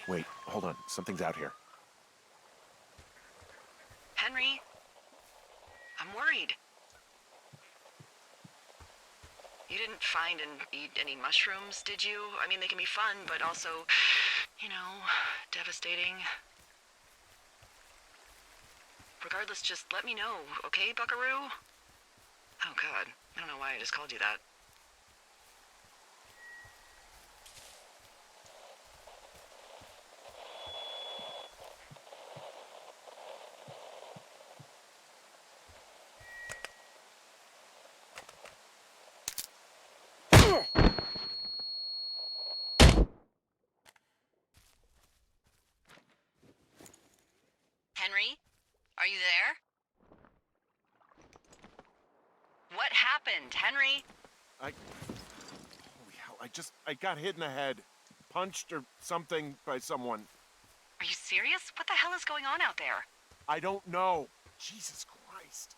Wait, hold on. Something's out here. Henry? I'm worried. You didn't find and eat any mushrooms, did you? I mean, they can be fun, but also, you know, devastating. Regardless, just let me know, okay, buckaroo? Oh, God. I don't know why I just called you that. Henry? Are you there? What happened, Henry? Holy hell, I got hit in the head. Punched or something by someone. Are you serious? What the hell is going on out there? I don't know. Jesus Christ.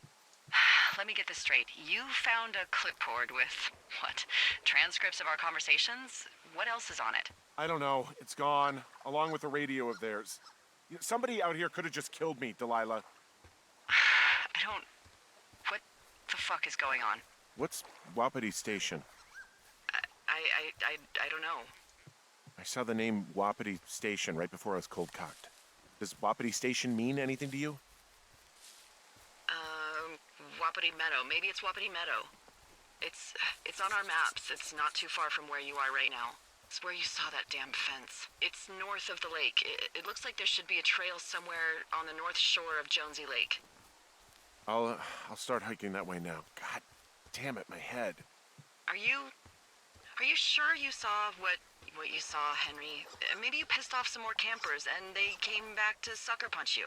Let me get this straight. You found a clipboard with, what, transcripts of our conversations? What else is on it? I don't know. It's gone, along with the radio of theirs. Somebody out here could have just killed me, Delilah. What the fuck is going on? What's Wapiti Station? I don't know. I saw the name Wapiti Station right before I was cold-cocked. Does Wapiti Station mean anything to you? Wapiti Meadow. Maybe it's Wapiti Meadow. It's on our maps. It's not too far from where you are right now. It's where you saw that damn fence. It's north of the lake. It looks like there should be a trail somewhere on the north shore of Jonesy Lake. I'll start hiking that way now. God damn it, my head. Are you sure you saw what you saw, Henry? Maybe you pissed off some more campers and they came back to sucker punch you.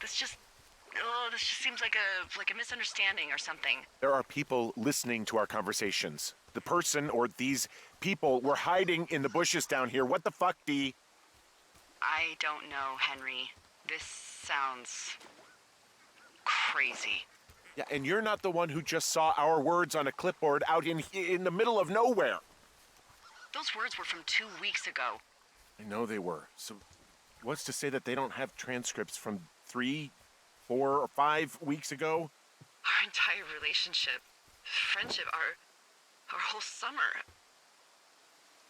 This just seems like a misunderstanding or something. There are people listening to our conversations. The person or these people were hiding in the bushes down here. What the fuck, Dee? I don't know, Henry. This sounds crazy. Yeah, and you're not the one who just saw our words on a clipboard out in the middle of nowhere. Those words were from 2 weeks ago. I know they were. So what's to say that they don't have transcripts from 3, 4, or 5 weeks ago? Our entire relationship, friendship, our whole summer.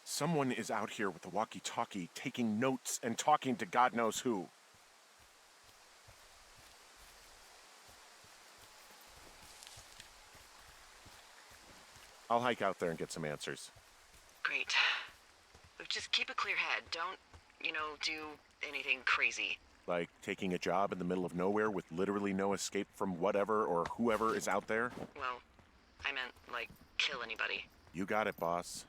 Someone is out here with a walkie-talkie taking notes and talking to God knows who. I'll hike out there and get some answers. Great. Just keep a clear head. Don't, do anything crazy. Like taking a job in the middle of nowhere with literally no escape from whatever or whoever is out there? Well, I meant, kill anybody. You got it, boss.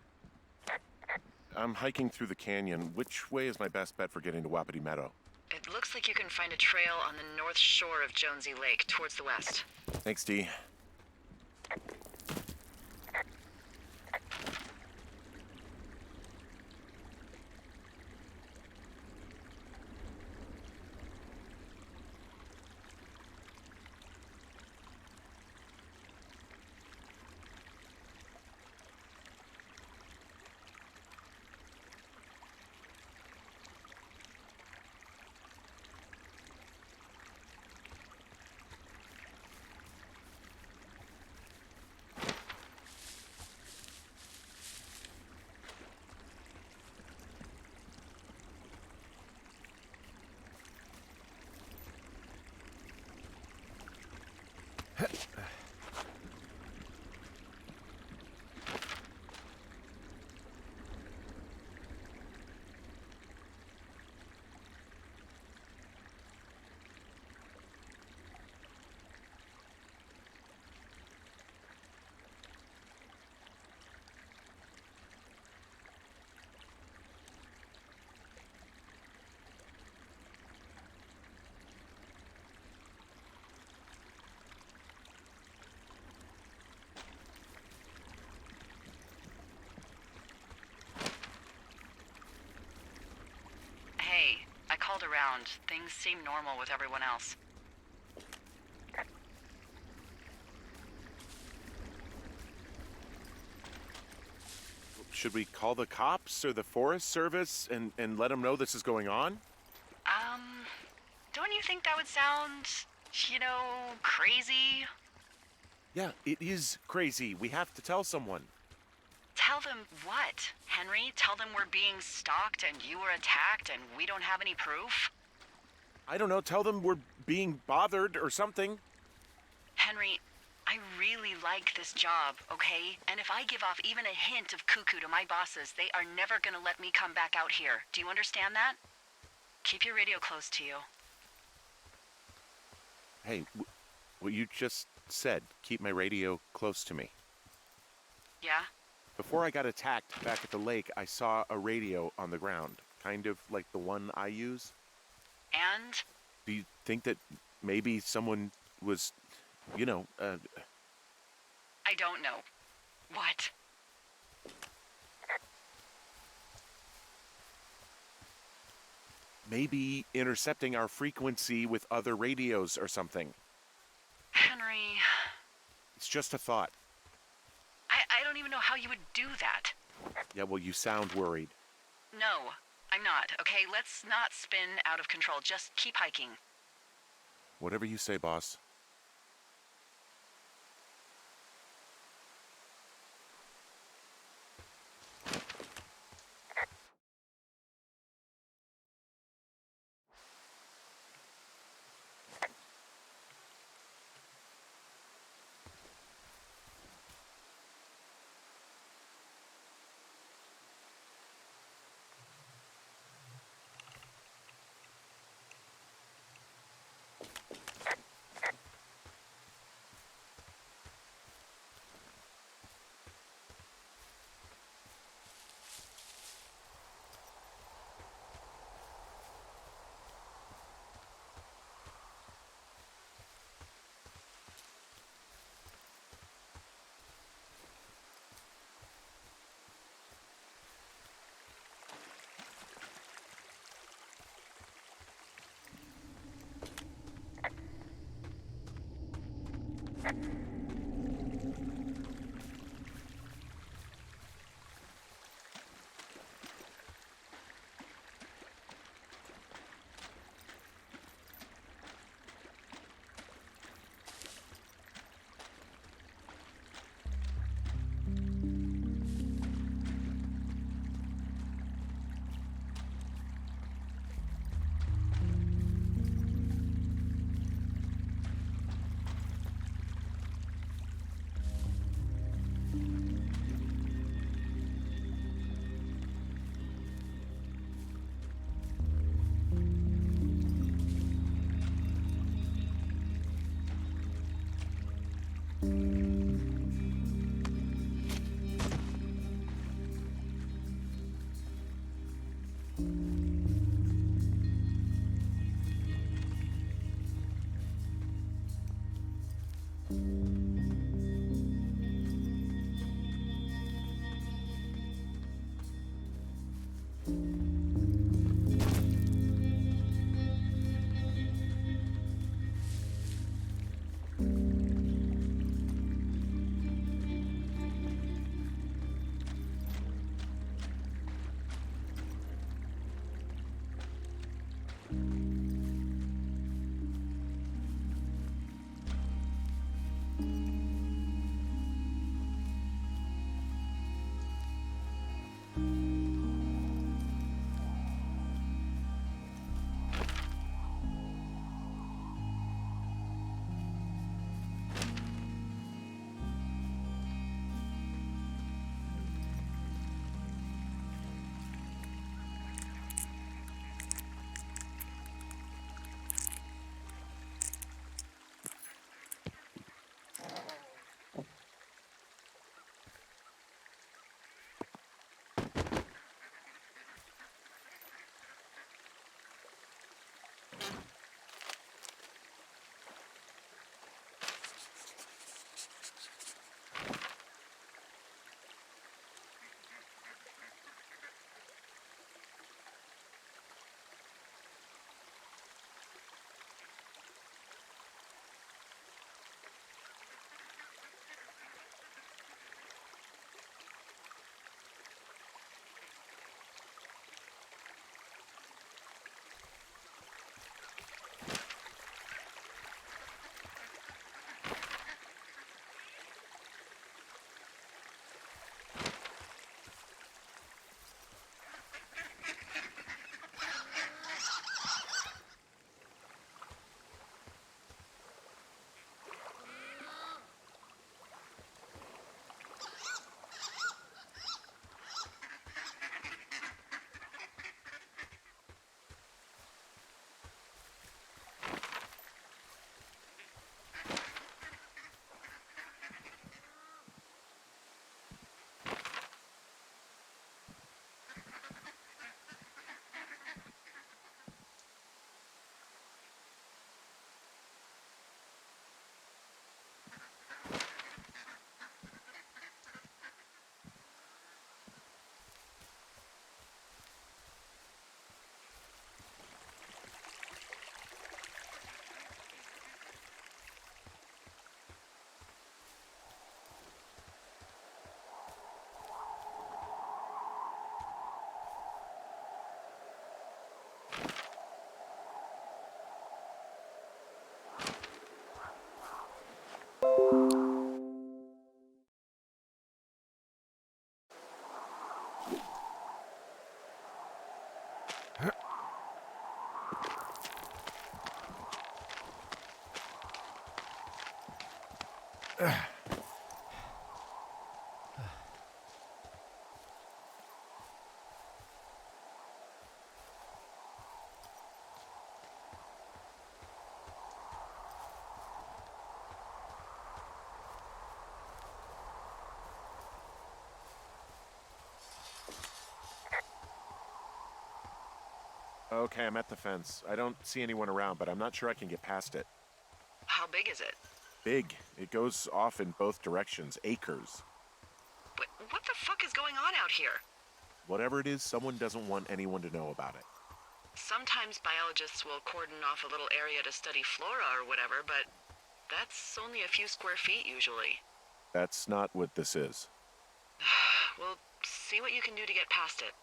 I'm hiking through the canyon. Which way is my best bet for getting to Wapiti Meadow? It looks like you can find a trail on the north shore of Jonesy Lake, towards the west. Thanks, Dee. around. Things seem normal with everyone else. Should we call the cops or the Forest Service and let them know this is going on? Don't you think that would sound, crazy? Yeah, it is crazy. We have to tell someone. Tell them what, Henry? Tell them we're being stalked and you were attacked and we don't have any proof? I don't know, tell them we're being bothered or something. Henry, I really like this job, okay? And if I give off even a hint of cuckoo to my bosses, they are never gonna let me come back out here. Do you understand that? Keep your radio close to you. Hey, what you just said, keep my radio close to me. Yeah? Before I got attacked back at the lake, I saw a radio on the ground, kind of like the one I use. And? Do you think that maybe someone was, I don't know. What? maybe intercepting our frequency with other radios or something? Henry, It's just a thought. I don't even know how you would do that. Yeah, well, you sound worried. No, I'm not, okay? Let's not spin out of control. Just keep hiking. Whatever you say, boss. Okay, I'm at the fence. I don't see anyone around, but I'm not sure I can get past it. How big is it? Big. It goes off in both directions. Acres. What the fuck is going on out here? Whatever it is, someone doesn't want anyone to know about it. Sometimes biologists will cordon off a little area to study flora or whatever, but that's only a few square feet usually. That's not what this is. Well, see what you can do to get past it.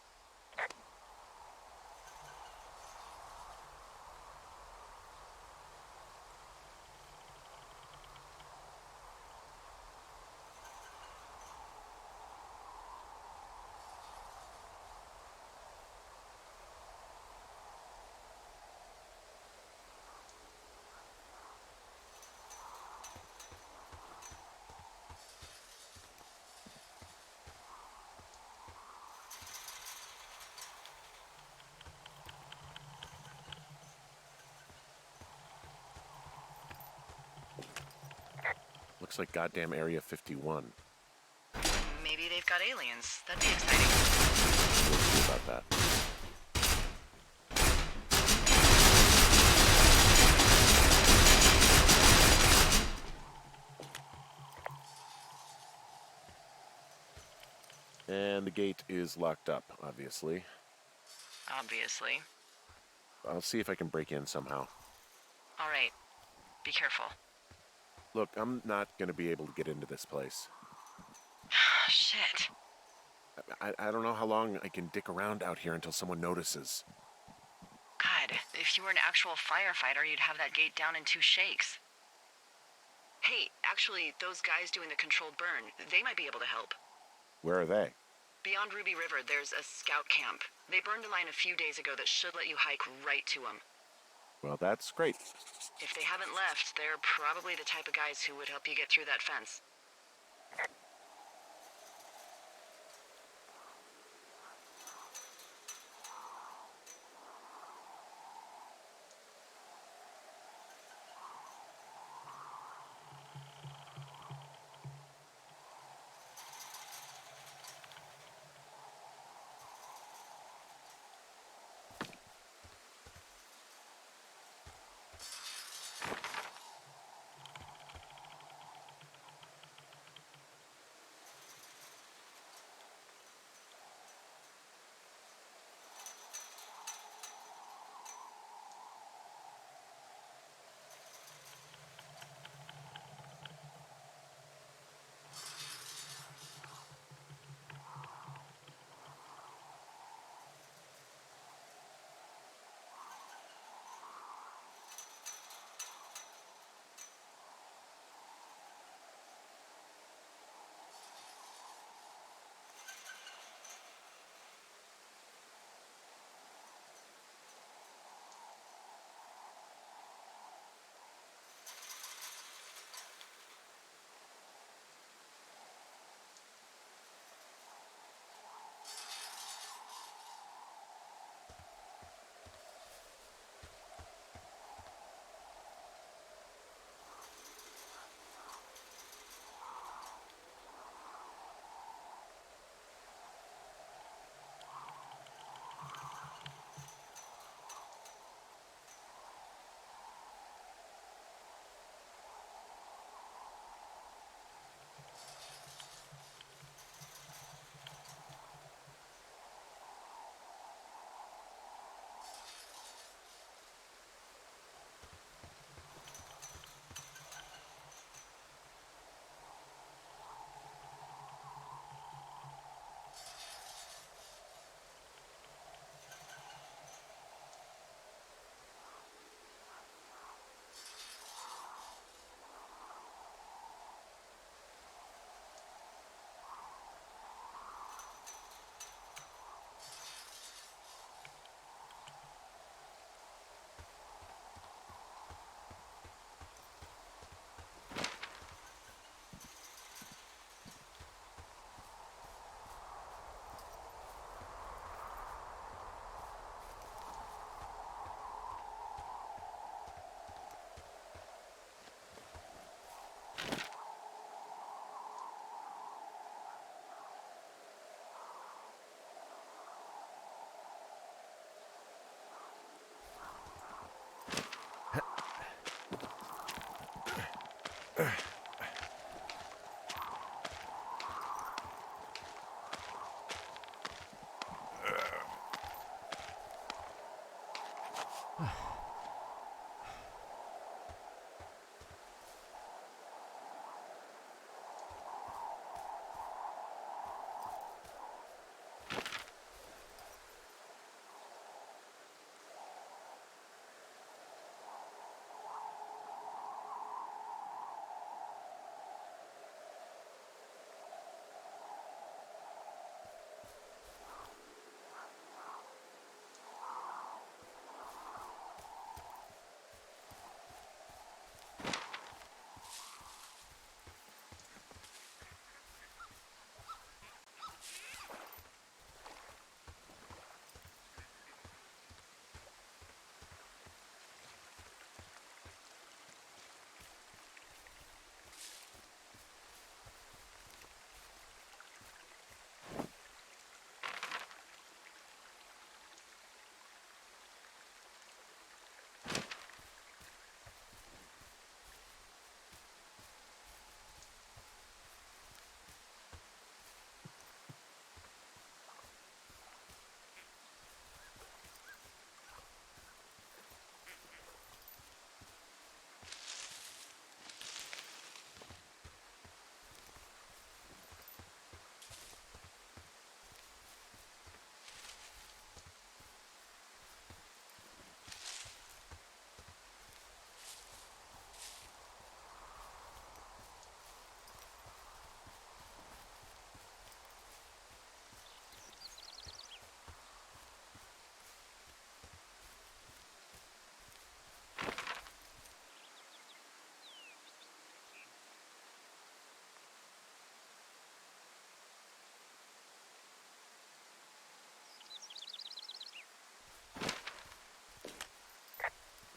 Looks like goddamn Area 51. Maybe they've got aliens. That'd be exciting. We'll see about that. And the gate is locked up, obviously. Obviously. I'll see if I can break in somehow. All right. Be careful. Look, I'm not going to be able to get into this place. Shit. I don't know how long I can dick around out here until someone notices. God, if you were an actual firefighter, you'd have that gate down in 2 shakes. Hey, actually, those guys doing the controlled burn, they might be able to help. Where are they? Beyond Ruby River, there's a scout camp. They burned a line a few days ago that should let you hike right to them. Well, that's great. If they haven't left, they're probably the type of guys who would help you get through that fence.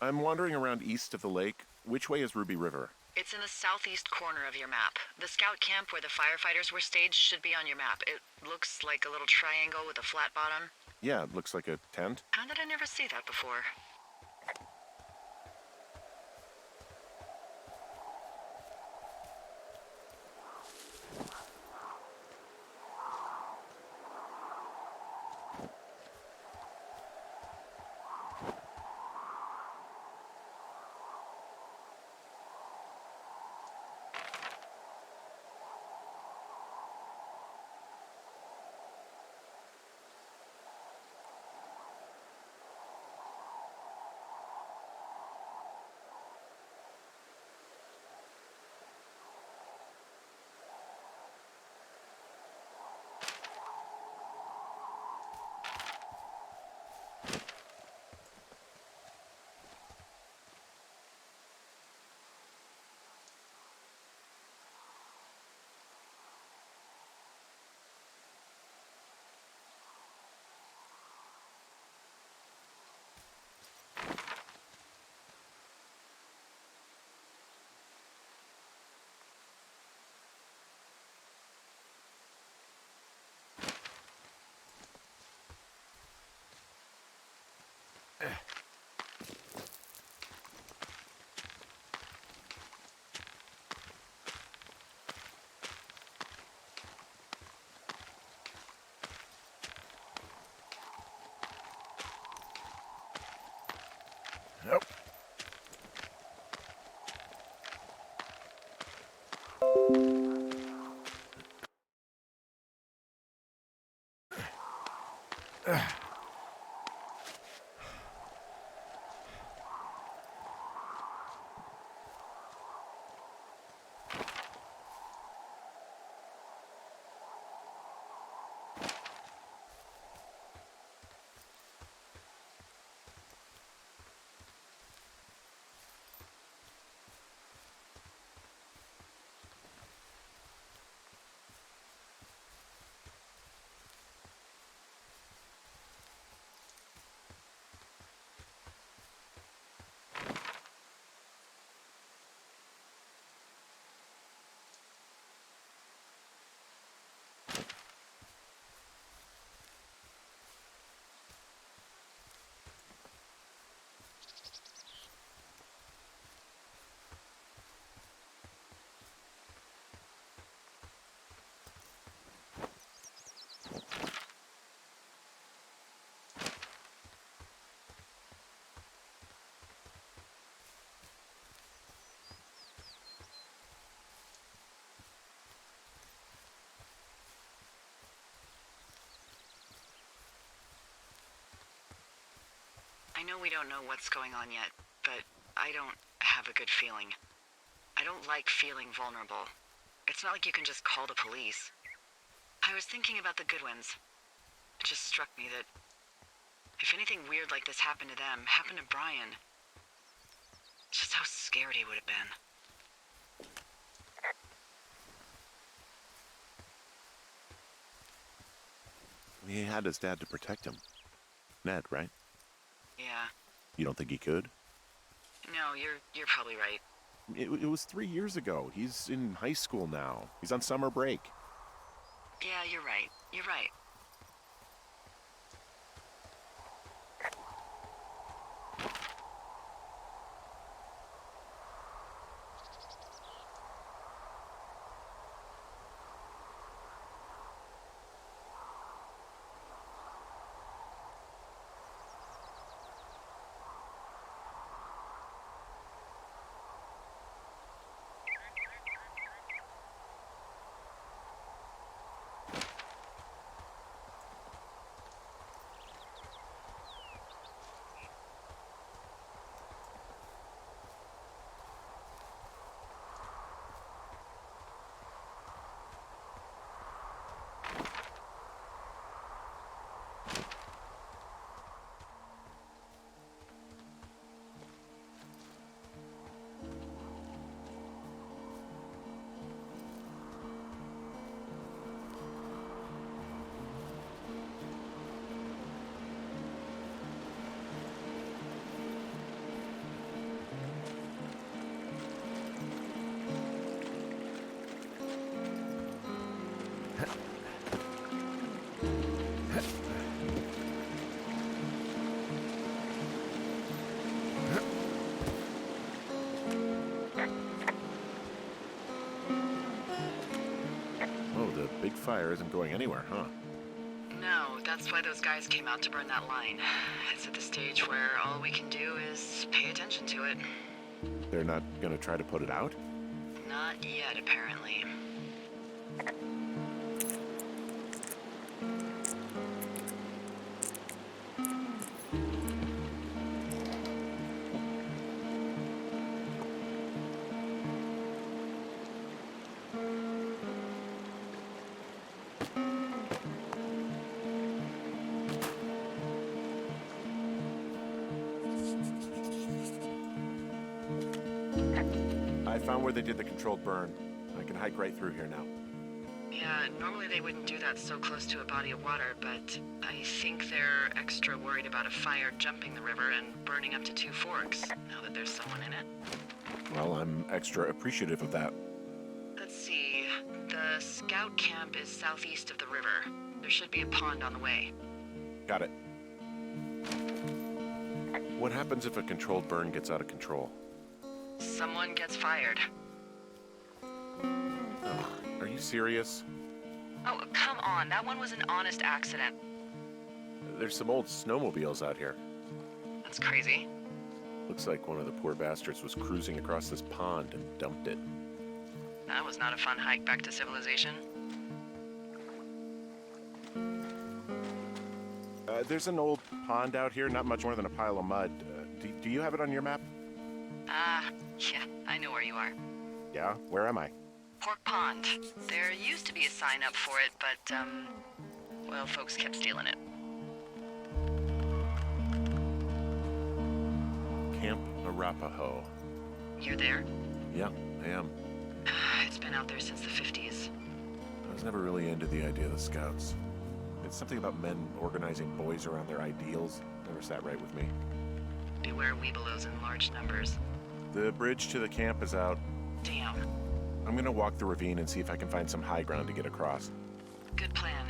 I'm wandering around east of the lake. Which way is Ruby River? It's in the southeast corner of your map. The scout camp where the firefighters were staged should be on your map. It looks like a little triangle with a flat bottom. Yeah, it looks like a tent. How did I never see that before? Nope. I know we don't know what's going on yet, but I don't have a good feeling. I don't like feeling vulnerable. It's not like you can just call the police. I was thinking about the Goodwins. It just struck me that if anything weird like this happened to them, happened to Brian, just how scared he would have been. He had his dad to protect him. Ned, right? Yeah. You don't think he could? No, you're probably right. It was 3 years ago. He's in high school now. He's on summer break. Yeah, you're right. You're right. Oh, the big fire isn't going anywhere, huh? No, that's why those guys came out to burn that line. It's at the stage where all we can do is pay attention to it. They're not gonna try to put it out? Not yet, apparently. I found where they did the controlled burn. I can hike right through here now. Yeah, normally they wouldn't do that so close to a body of water, but I think they're extra worried about a fire jumping the river and burning up to 2 forks, now that there's someone in it. Well, I'm extra appreciative of that. Let's see. The scout camp is southeast of the river. There should be a pond on the way. Got it. What happens if a controlled burn gets out of control? Someone gets fired. Oh, are you serious? Oh, come on. That one was an honest accident. There's some old snowmobiles out here. That's crazy. Looks like one of the poor bastards was cruising across this pond and dumped it. That was not a fun hike back to civilization. There's an old pond out here, not much more than a pile of mud. Do you have it on your map? Yeah, I know where you are. Yeah? Where am I? Pork Pond. There used to be a sign up for it, but, well, folks kept stealing it. Camp Arapaho. You're there? Yeah, I am. It's been out there since the 50s. I was never really into the idea of the Scouts. It's something about men organizing boys around their ideals. Never sat right with me. Beware weebelows in large numbers. The bridge to the camp is out. Damn. I'm gonna walk the ravine and see if I can find some high ground to get across. Good plan.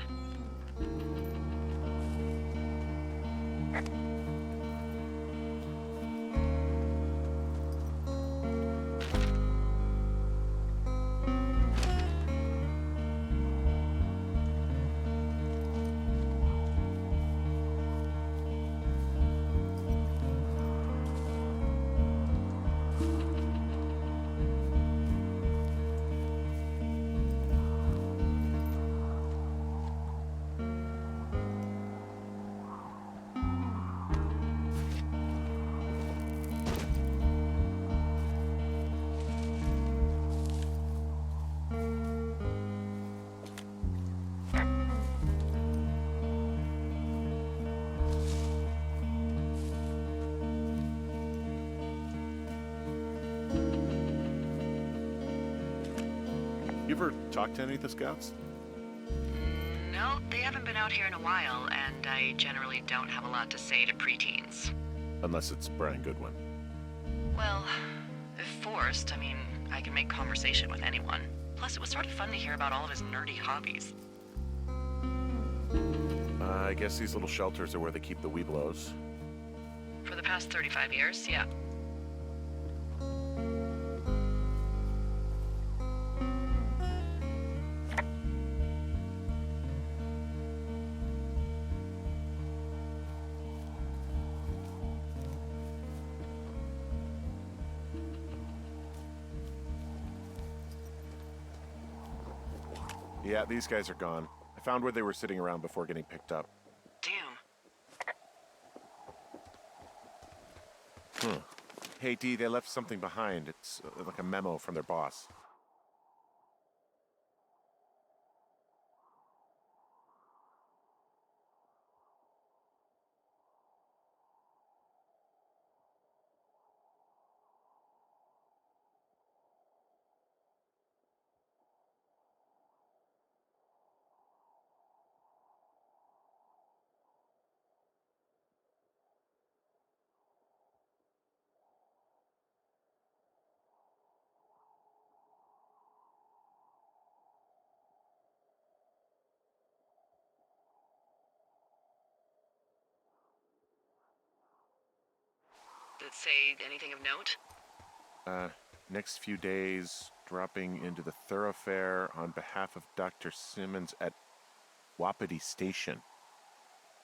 You ever talked to any of the scouts? No, they haven't been out here in a while, and I generally don't have a lot to say to preteens. Unless it's Brian Goodwin. Well, if forced, I mean, I can make conversation with anyone. Plus, it was sort of fun to hear about all of his nerdy hobbies. I guess these little shelters are where they keep the Weeblos. For the past 35 years, yeah. Yeah, these guys are gone. I found where they were sitting around before getting picked up. Damn. Hey, Dee, they left something behind. It's like a memo from their boss. Did it say anything of note? Next few days, dropping into the thoroughfare on behalf of Dr. Simmons at Wapiti Station.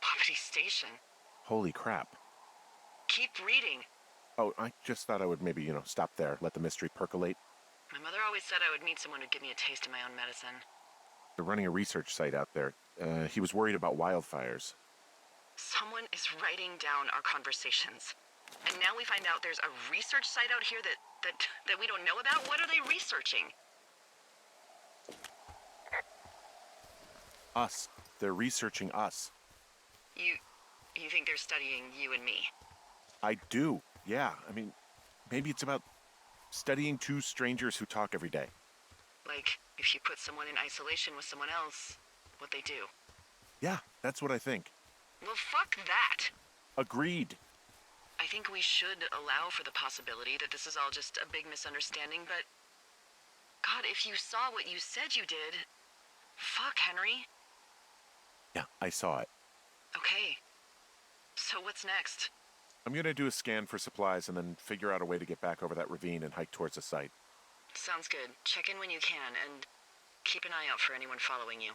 Wapiti Station? Holy crap. Keep reading. Oh, I just thought I would maybe, stop there, let the mystery percolate. My mother always said I would meet someone who'd give me a taste of my own medicine. They're running a research site out there. He was worried about wildfires. Someone is writing down our conversations. And now we find out there's a research site out here that we don't know about? What are they researching? Us. They're researching us. You think they're studying you and me? I do, yeah. I mean, maybe it's about studying two strangers who talk every day. Like, if you put someone in isolation with someone else, what they do. Yeah, that's what I think. Well, fuck that. Agreed. I think we should allow for the possibility that this is all just a big misunderstanding, but... God, if you saw what you said you did... Fuck, Henry. Yeah, I saw it. Okay. So what's next? I'm gonna do a scan for supplies and then figure out a way to get back over that ravine and hike towards the site. Sounds good. Check in when you can, and keep an eye out for anyone following you.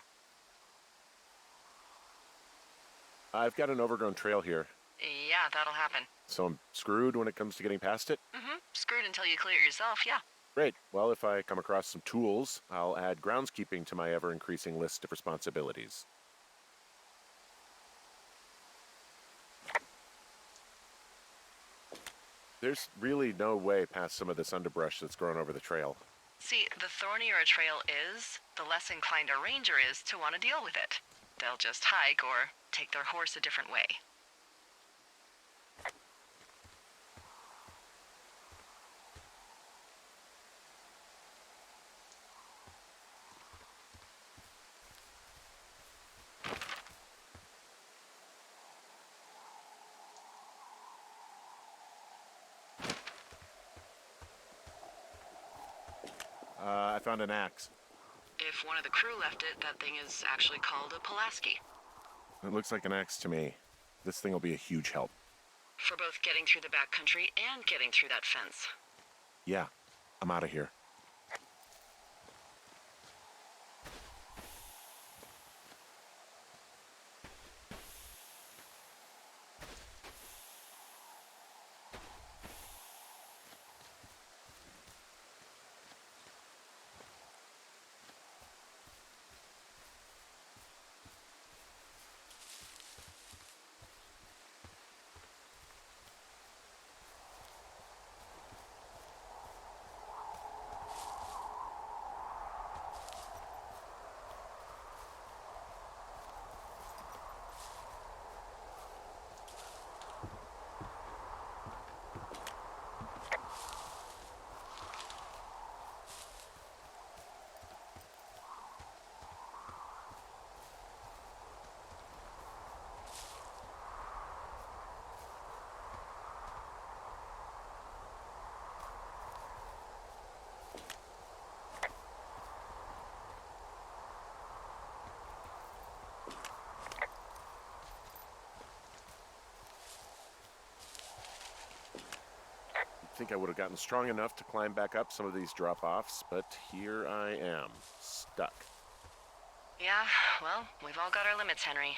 I've got an overgrown trail here. Yeah, that'll happen. So I'm screwed when it comes to getting past it? Mm-hmm. Screwed until you clear it yourself, yeah. Great. Well, if I come across some tools, I'll add groundskeeping to my ever-increasing list of responsibilities. There's really no way past some of this underbrush that's grown over the trail. See, the thornier a trail is, the less inclined a ranger is to want to deal with it. They'll just hike or take their horse a different way. I found an axe. If one of the crew left it, that thing is actually called a Pulaski. It looks like an axe to me. This thing will be a huge help. For both getting through the backcountry and getting through that fence. Yeah, I'm out of here. think I would have gotten strong enough to climb back up some of these drop-offs, but here I am, stuck. Yeah, well, we've all got our limits, Henry.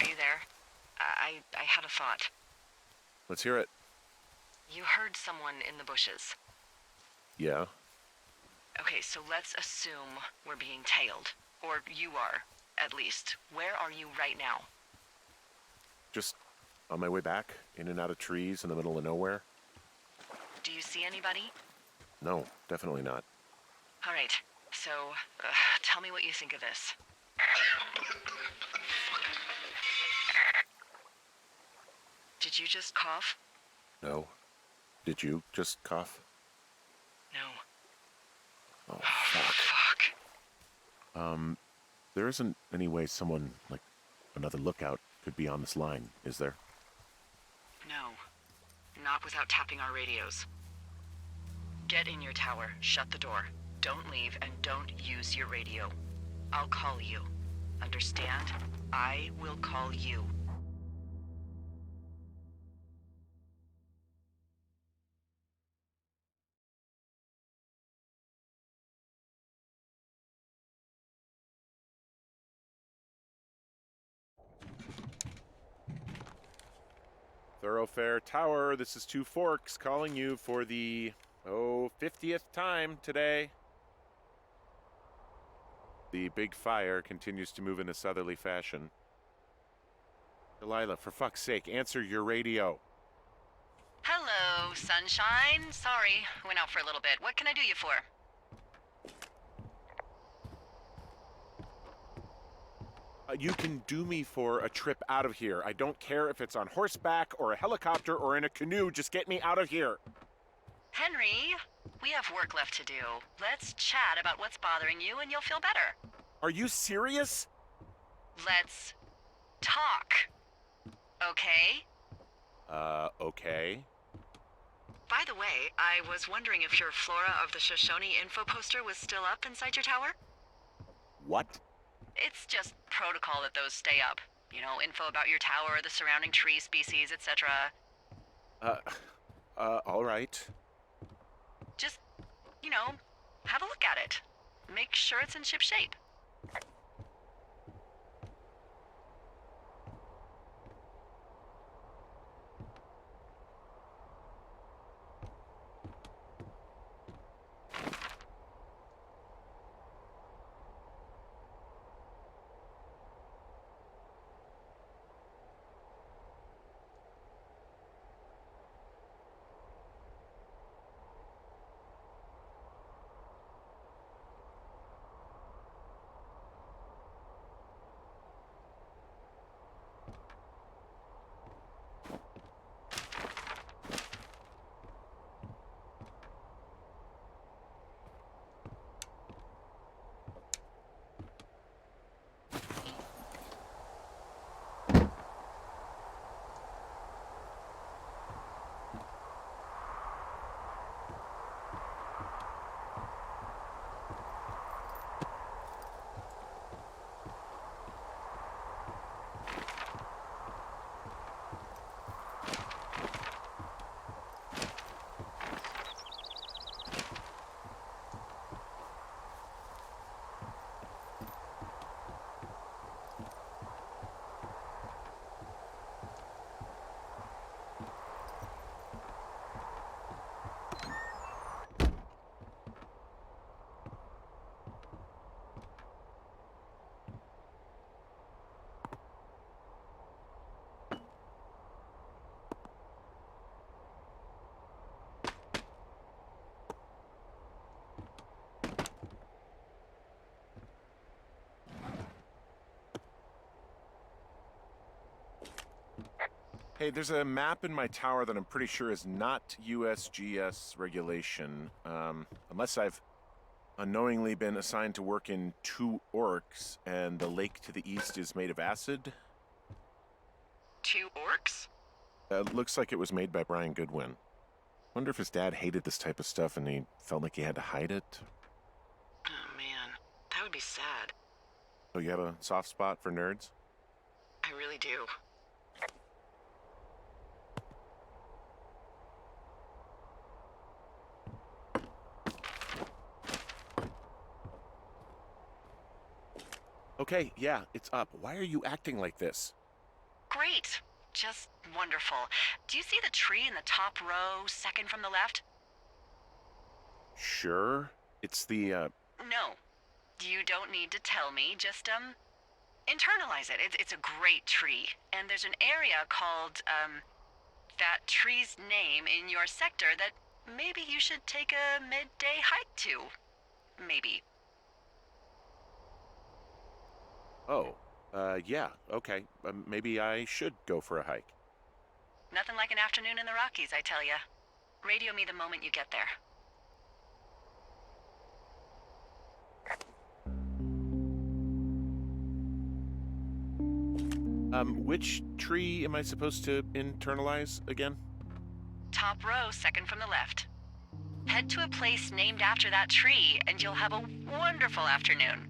Are you there? I had a thought. Let's hear it. You heard someone in the bushes. Yeah? Okay, so let's assume we're being tailed. Or you are, at least. Where are you right now? Just on my way back, in and out of trees in the middle of nowhere? Do you see anybody? No, definitely not. All right, so tell me what you think of this. Did you just cough? No. Did you just cough? No. Oh, fuck. Fuck. There isn't any way someone, like another lookout, could be on this line, is there? No. Not without tapping our radios. Get in your tower, shut the door. Don't leave, and don't use your radio. I'll call you. Understand? I will call you. Thoroughfare Tower, this is Two Forks calling you for the, 50th time today. The big fire continues to move in a southerly fashion. Delilah, for fuck's sake, answer your radio. Hello, sunshine. Sorry, went out for a little bit. What can I do you for? You can do me for a trip out of here. I don't care if it's on horseback or a helicopter or in a canoe. Just get me out of here. Henry, we have work left to do. Let's chat about what's bothering you and you'll feel better. Are you serious? Let's talk. Okay? Okay. By the way, I was wondering if your Flora of the Shoshone info poster was still up inside your tower? What? It's just protocol that those stay up. You know, info about your tower, the surrounding tree species, etc. All right. Just, you know, have a look at it. Make sure it's in ship shape. Hey, there's a map in my tower that I'm pretty sure is not USGS regulation, unless I've unknowingly been assigned to work in 2 orcs, and the lake to the east is made of acid. 2 orcs? Looks like it was made by Brian Goodwin. Wonder if his dad hated this type of stuff and he felt like he had to hide it. Oh man, that would be sad. So you have a soft spot for nerds? I really do. Okay, yeah, it's up. Why are you acting like this? Great. Just wonderful. Do you see the tree in the top row, second from the left? Sure. It's the, No. You don't need to tell me. Just, internalize it. It's a great tree. And there's an area called, that tree's name in your sector that maybe you should take a midday hike to. Maybe. Oh, yeah, okay. Maybe I should go for a hike. Nothing like an afternoon in the Rockies, I tell ya. Radio me the moment you get there. Which tree am I supposed to internalize again? Top row, second from the left. Head to a place named after that tree, and you'll have a wonderful afternoon.